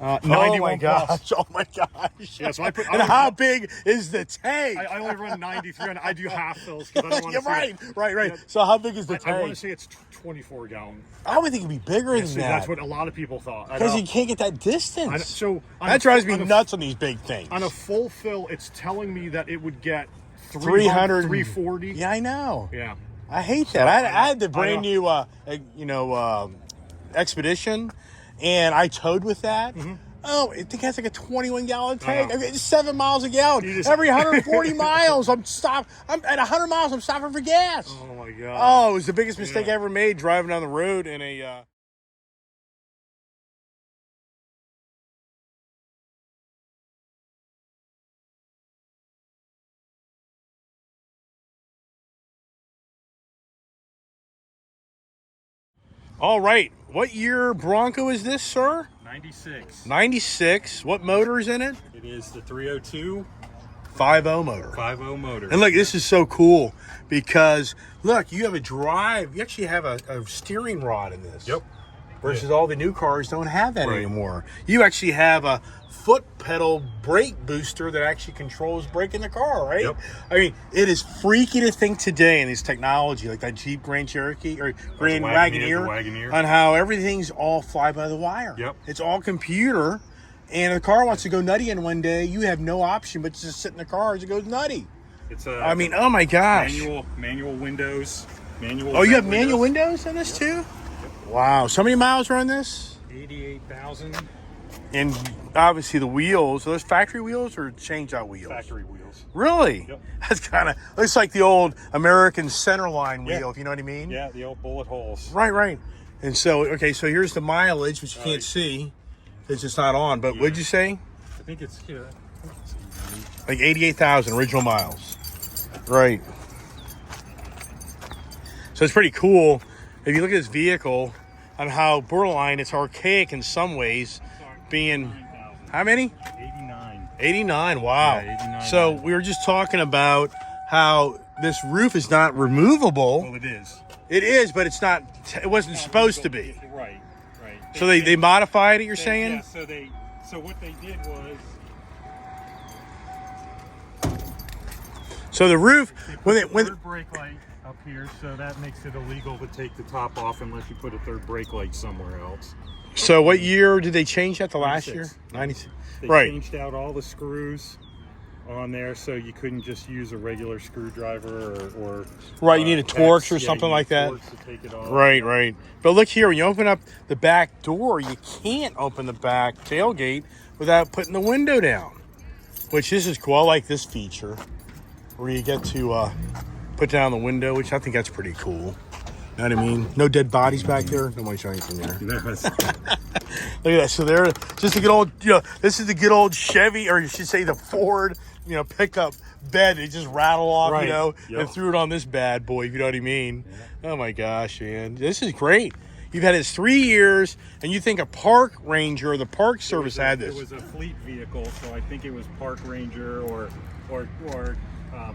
91 oh my gosh! plus. Oh my gosh! Yeah, so how big is the tank? I only run 93, and I do half fills because I don't want to. Right. Yeah, so how big is the tank? I want to say it's 24 gallon. I would think it'd be bigger than that. That's what a lot of people thought. Because you can't get that distance. So that drives me nuts on these big things. On a full fill, it's telling me that it would get 300, 340. Yeah, I know. Yeah. I hate that. I had the brand new, Expedition, and I towed with that. Mm-hmm. Oh, I think it has like a 21-gallon tank. It's 7 miles a gallon. Every 140 miles, I'm at 100 miles, I'm stopping for gas. Oh my god. Oh, it was the biggest mistake I ever made driving down the road in a. All right. What year Bronco is this, sir? 96. 96. What motor is in it? It is the 302 5.0 motor. 5.0 motor. And look, this is so cool because look, you have a drive. You actually have a steering rod in this. Yep. Versus all the new cars don't have that Right. anymore. You actually have a foot pedal brake booster that actually controls braking the car, right? Yep. I mean, it is freaky to think today in this technology, like that Jeep Grand Cherokee or Grand the Wagoneer, Wagoneer. on how everything's all fly by the wire. Yep. It's all computer, and if the car wants to go nutty in one day, you have no option but to just sit in the car as it goes nutty. It's a. I mean, oh my gosh. manual windows. Manual. Oh, you have front manual windows in this too? Wow. So many miles are on this? 88,000 And obviously the wheels, are those factory wheels or change out wheels? factory wheels. Really? Yep. That's kind of, looks like the old American centerline wheel, Yeah. if you know what I mean? Yeah, the old bullet holes. Right, right. And so, okay, so here's the mileage, which you can't see. It's just not on, but what'd you say? I think it's Like 88,000 original miles. Right. So it's pretty cool. If you look at this vehicle, on how borderline it's archaic in some ways, being, how many? 89. 89, wow. Yeah, 89. So we were just talking about how this roof is not removable. Well, it is. It is, but it's not, it wasn't supposed to be. Right, right. So they modified it, you're saying? Yeah, so what they did was So the roof, when third brake light up here, so that makes it illegal to take the top off unless you put a third brake light somewhere else. so what year did they change that to last year? 96. They Right. changed out all the screws on there, so you couldn't just use a regular screwdriver or Right, you need a Torx X. or Yeah, something you like need that. Torx to take it off. Right, right. But look here, when you open up the back door, you can't open the back tailgate without putting the window down, which this is cool. I like this feature where you get to put down the window, which I think that's pretty cool. You know what I mean? No dead bodies back there. Nobody's showing anything there. No, it's- Look at that. So there, just a good old, this is the good old Chevy, or you should say the Ford, pickup bed. They just rattle off, Right. and Yep. threw it on this bad boy, if you know what I mean. Yeah. Oh my gosh, man. This is great. You've had this 3 years, and you think a park ranger or the park service had this. It was a fleet vehicle, so I think it was park ranger or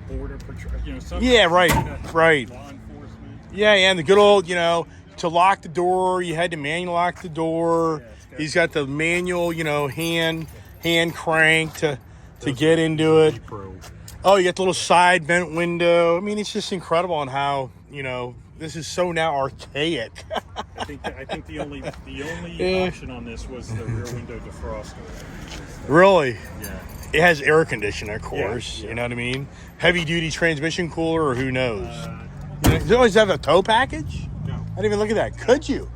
border patrol. Yeah, right, right. Law enforcement. Yeah, and the good old, to lock the door, you had to manual lock the door. Yeah, He's got the manual, hand crank to get into it. Pro. Oh, you got the little side vent window. I mean, it's just incredible on how, this is so now archaic. I think the only Yeah. option on this was the rear window defroster. Really? Yeah. It has air conditioning, of course. Yeah. You know what I mean? Heavy duty transmission cooler, or who knows? Does it always have a tow package? No. I didn't even look at that. Could you?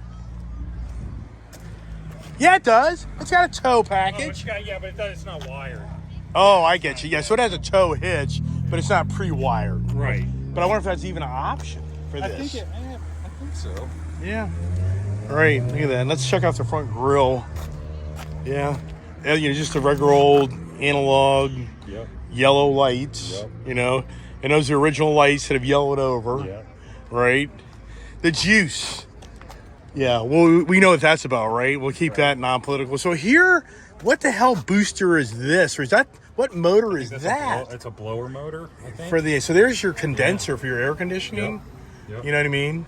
Yeah, it does. It's got a tow package. But it's not wired. Oh, I get you. Yeah, so it has a tow hitch, but it's not pre-wired. Right. But I wonder if that's even an option for I this. think so. Yeah. All right, look at that. Let's check out the front grille. Yeah. Just a regular old analog Yep. yellow lights, Yep. And those are original lights that have yellowed over, Yeah. right? The juice. Yeah, well, we know what that's about, right? We'll keep that non-political. So here, what the hell booster is this? Or is that, what motor is that? It's a blower motor, I think. So there's your condenser for your air conditioning. Yep. You know what I mean?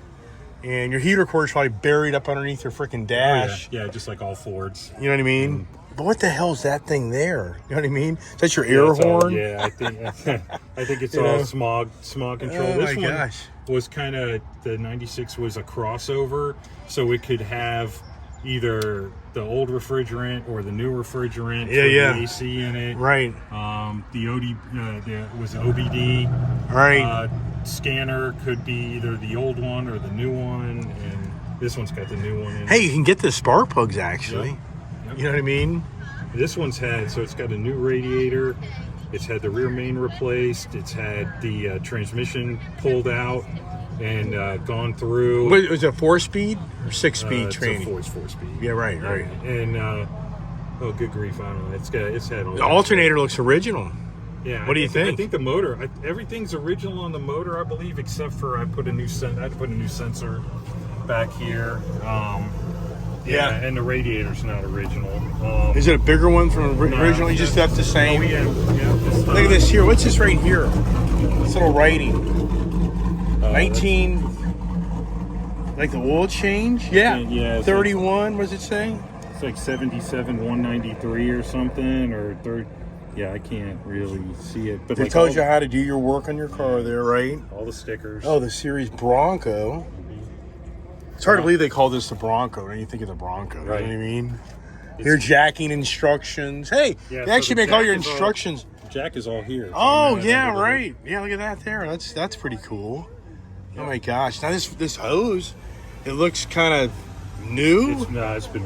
And your heater core is probably buried up underneath your freaking dash. Yeah, just like all Fords. You know what I mean? But what the hell's that thing there? You know what I mean? Is that your air horn? I think it's You all know? smog control. Oh This my one gosh. was kind of, the 96 was a crossover, so it could have either the old refrigerant or the new refrigerant for the AC in it. Right. The OD was OBD. Right. Scanner could be either the old one or the new one, and this one's got the new one in it. Hey, you can get the spark plugs actually. Yep. You know what I mean? This one's it's got a new radiator. It's had the rear main replaced. It's had the transmission pulled out and gone through. What, was it 4-speed or 6-speed It's training? a 4-speed. Yeah, right. And oh, good grief! I don't know. It's had all The alternator looks original. Yeah. What do you think? I think the motor. Everything's original on the motor, I believe, except for I had to put a new sensor back here. Yeah. And the radiator's not original. Is it a bigger one from originally? Just left the same. Oh, yeah. Look at this here. What's this right here? This little writing. 19. Like the oil change? Yeah. Yeah. 31. What does it say? It's like 77,193 or something, or third. Yeah, I can't really see it. But They like told you how to do your work on your car there, right? all the stickers. Oh, the series Bronco. It's hard to believe they call this the Bronco. Don't you think of the Bronco? Right. You know what I mean? Your jacking instructions. Hey, Yeah, they so actually the make all jack your is all- instructions. Jack is all here. Oh, So yeah, under the- right. Yeah, look at that there. That's pretty cool. Oh my gosh. Now this hose, it looks kind of new. It's been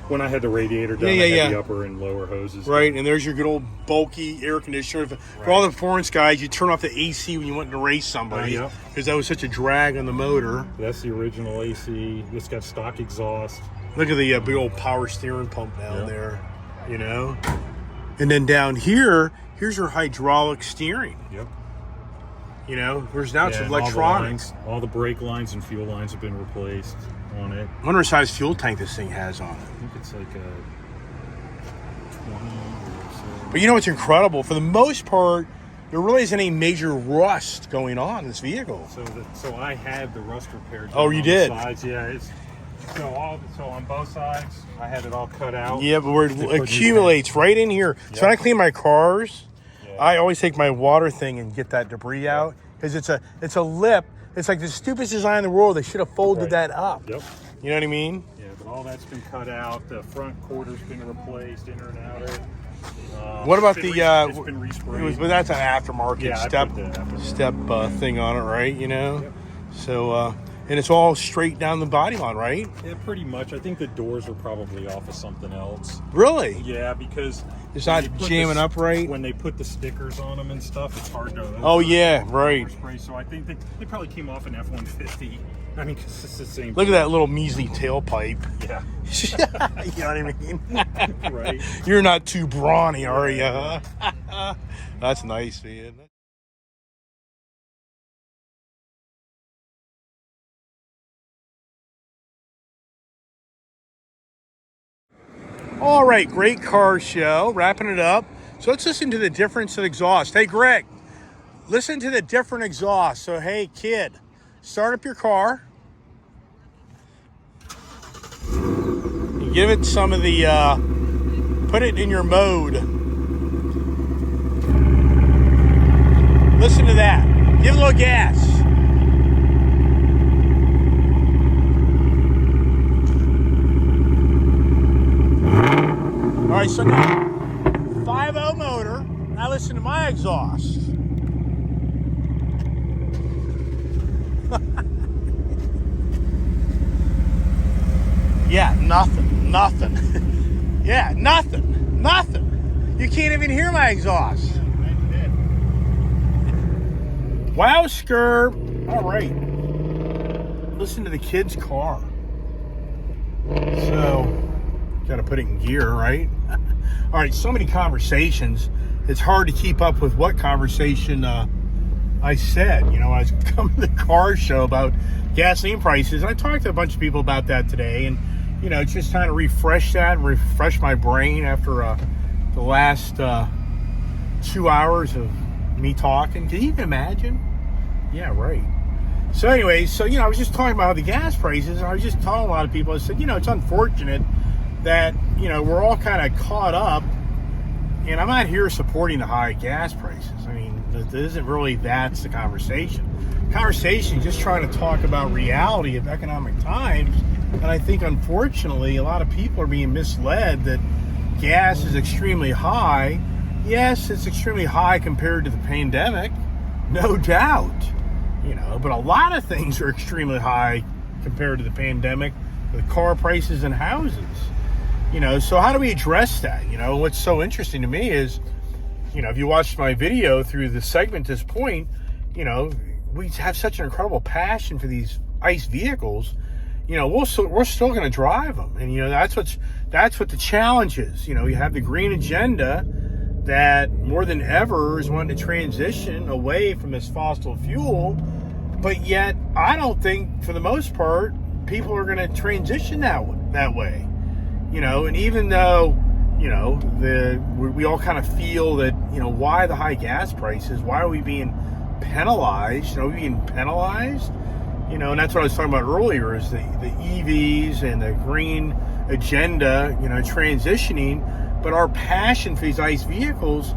when I had the radiator done, Yeah, I had yeah. the upper and lower hoses. Right, and there's your good old bulky air conditioner. For all the performance guys, you turn off the AC when you want to race somebody Yep. because that was such a drag on the motor. That's the original AC. It's got stock exhaust. Look at the big old power steering pump down Yep. there, you know? And then down here, here's your hydraulic steering, Yep. you know? Whereas now it's and electronics. All the brake lines and fuel lines have been replaced on it. I wonder what size fuel tank this thing has on it. I think it's like a 20 or so. But you know what's incredible? For the most part, there really isn't any major rust going on in this vehicle. So I had the rust repaired. Oh, you on did? The sides. Yeah. So on both sides, I had it all cut out. Yeah, but where They it put new accumulates right in here. So when I clean my cars, Yeah. I always take my water thing and get that debris out because it's a lip. It's like the stupidest design in the world. They should have folded Right. that up. Yep. You know what I mean? Yeah, but all that's been cut out. The front quarter's been replaced, inner and outer. What about it's been the? it's been resprayed. But that's an aftermarket Yeah, I step put the aftermarket. step thing on it, right? You know. Yep. So and it's all straight down the body line, right? Yeah, pretty much. I think the doors are probably off of something else. Really? Yeah, because It's when not they put jamming the- up right? When they put the stickers on them and stuff, it's hard to. Oh yeah, right. Overspray. So I think they probably came off an F-150. I mean, 'cause it's the same. Look at that little measly tailpipe. Yeah. You know what I mean? Right. You're not too brawny, are you? That's nice, man. All right, great car show. Wrapping it up. So let's listen to the difference of exhaust. Hey, Greg, listen to the different exhaust. So, hey, kid, start up your car. You give it some of the, put it in your mode. Listen to that. Give it a little gas. All right, so now 5.0 motor. Now listen to my exhaust. Yeah, nothing. Yeah, nothing. You can't even hear my exhaust. Wow, Skirb. All right. Listen to the kid's car. So, got to put it in gear, right? All right, so many conversations. It's hard to keep up with what conversation I said. You know, I was coming to the car show about gasoline prices, and I talked to a bunch of people about that today, and you know, just trying to refresh that and refresh my brain after the last 2 hours of me talking. Can you even imagine? Yeah, right. So anyway, you know, I was just talking about the gas prices, and I was just telling a lot of people, I said, you know, it's unfortunate that, you know, we're all kind of caught up, and I'm not here supporting the high gas prices. I mean, it isn't really, that's the conversation. Conversation is just trying to talk about reality of economic times. And I think, unfortunately, a lot of people are being misled that gas is extremely high. Yes, it's extremely high compared to the pandemic, no doubt. You know, but a lot of things are extremely high compared to the pandemic, with car prices and houses. You know, so how do we address that? You know, what's so interesting to me is, you know, if you watched my video through the segment at this point, you know, we have such an incredible passion for these ICE vehicles. You know, we're still going to drive them, and you know that's what the challenge is. You know, you have the green agenda that more than ever is wanting to transition away from this fossil fuel, but yet I don't think, for the most part, people are going to transition that way. You know, and even though, you know, we all kind of feel that, you know, why the high gas prices? Why are we being penalized? You know, we being penalized? You know, and that's what I was talking about earlier, is the EVs and the green agenda, you know, transitioning. But our passion for these ICE vehicles,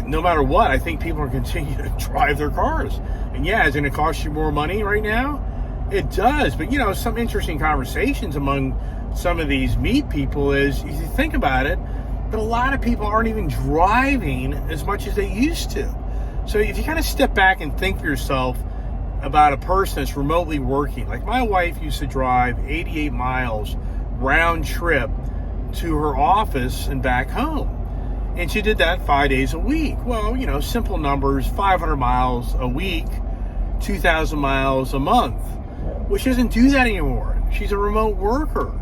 no matter what, I think people are continuing to drive their cars. And yeah, is it going to cost you more money right now? It does. But, you know, some interesting conversations among some of these meat people is, if you think about it, but a lot of people aren't even driving as much as they used to. So if you kind of step back and think for yourself about a person that's remotely working, like my wife used to drive 88 miles round trip to her office and back home. And she did that 5 days a week. Well, you know, simple numbers, 500 miles a week, 2,000 miles a month. Well, she doesn't do that anymore. She's a remote worker.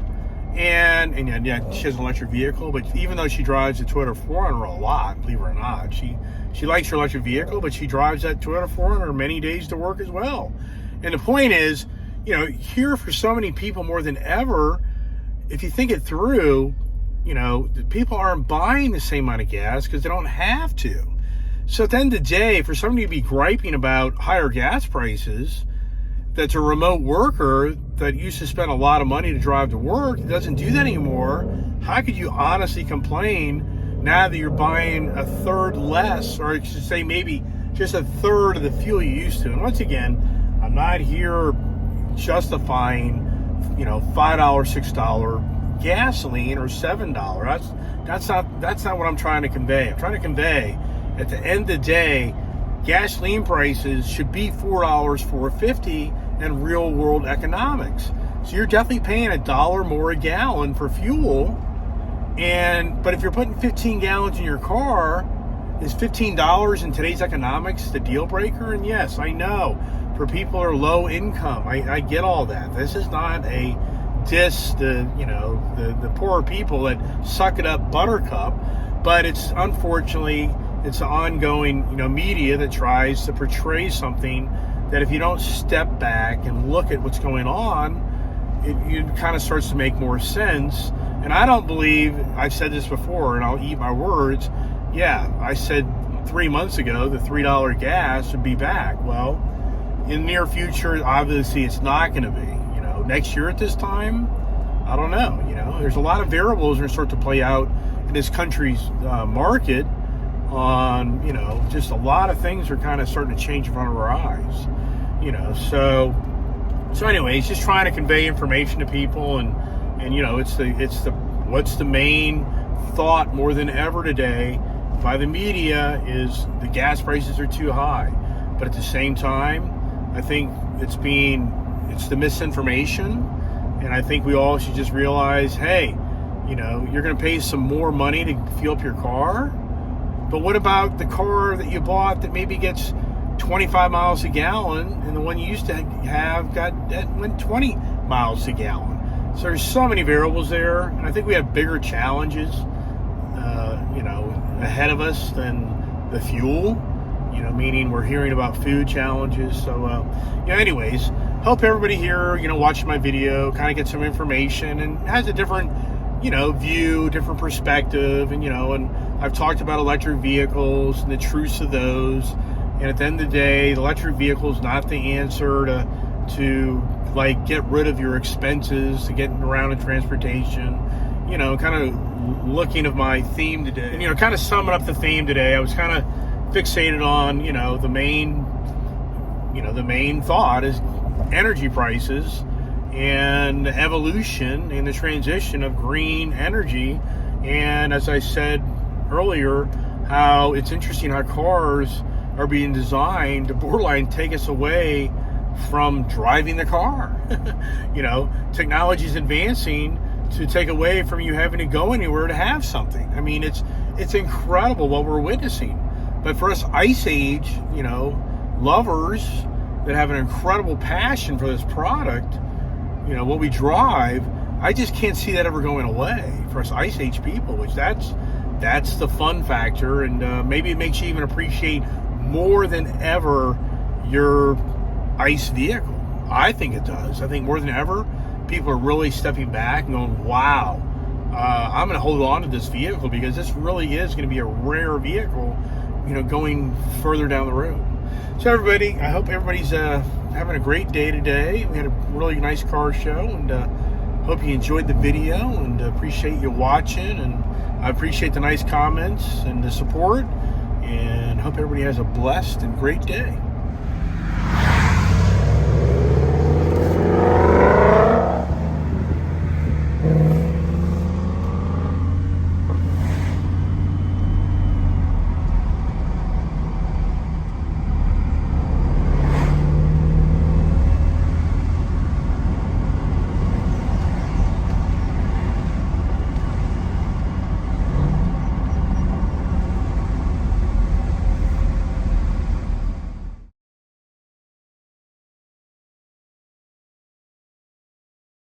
And yeah, she has an electric vehicle, but even though she drives a Toyota 4Runner a lot, believe it or not, she likes her electric vehicle, but she drives that Toyota 4Runner many days to work as well. And the point is, you know, here for so many people more than ever, if you think it through, you know, people aren't buying the same amount of gas because they don't have to. So at the end of the day, for somebody to be griping about higher gas prices, that's a remote worker that used to spend a lot of money to drive to work, doesn't do that anymore, how could you honestly complain now that you're buying a third less, or I should say maybe just a third of the fuel you used to? And once again, I'm not here justifying, you know, $5, $6 gasoline or $7. That's not what I'm trying to convey. I'm trying to convey, at the end of the day, gasoline prices should be $4, $4.50 in real world economics. So you're definitely paying $1 more a gallon for fuel. But if you're putting 15 gallons in your car, is $15 in today's economics the deal breaker? And yes, I know for people who are low income, I get all that. This is not a diss the poorer people that suck it up buttercup, but it's unfortunately it's the ongoing, you know, media that tries to portray something that if you don't step back and look at what's going on, it kind of starts to make more sense. And I don't believe, I've said this before, and I'll eat my words. Yeah, I said 3 months ago the $3 gas would be back. Well, in the near future, obviously it's not going to be. You know, next year at this time, I don't know. You know, there's a lot of variables that start to play out in this country's market. On, you know, just a lot of things are kind of starting to change in front of our eyes, you know. So anyways, just trying to convey information to people, and you know, it's the what's the main thought more than ever today by the media is the gas prices are too high. But at the same time, I think it's the misinformation, and I think we all should just realize, hey, you know, you're going to pay some more money to fuel up your car. But what about the car that you bought that maybe gets 25 miles a gallon, and the one you used to have went 20 miles a gallon? So there's so many variables there, and I think we have bigger challenges, you know, ahead of us than the fuel. You know, meaning we're hearing about food challenges. So, you know, anyways, hope everybody here, you know, watching my video kind of gets some information and has a different, you know, view, different perspective, and, you know, and I've talked about electric vehicles and the truths of those. And at the end of the day, the electric vehicle is not the answer to like get rid of your expenses to getting around in transportation. You know, kind of looking at my theme today, and, you know, kind of summing up the theme today, I was kind of fixated on, you know, the main thought is energy prices and the evolution and the transition of green energy. And as I said earlier, how it's interesting how cars are being designed to borderline take us away from driving the car. You know, technology is advancing to take away from you having to go anywhere to have something. I mean, it's incredible what we're witnessing. But for us Ice Age, you know, lovers that have an incredible passion for this product, you know, what we drive, I just can't see that ever going away for us Ice Age people, which that's the fun factor. And maybe it makes you even appreciate more than ever your ICE vehicle. I think it does. I think more than ever, people are really stepping back and going, wow, I'm going to hold on to this vehicle because this really is going to be a rare vehicle, going further down the road. So everybody, I hope everybody's having a great day today. We had a really nice car show, and hope you enjoyed the video, and appreciate you watching, and I appreciate the nice comments and the support, and hope everybody has a blessed and great day.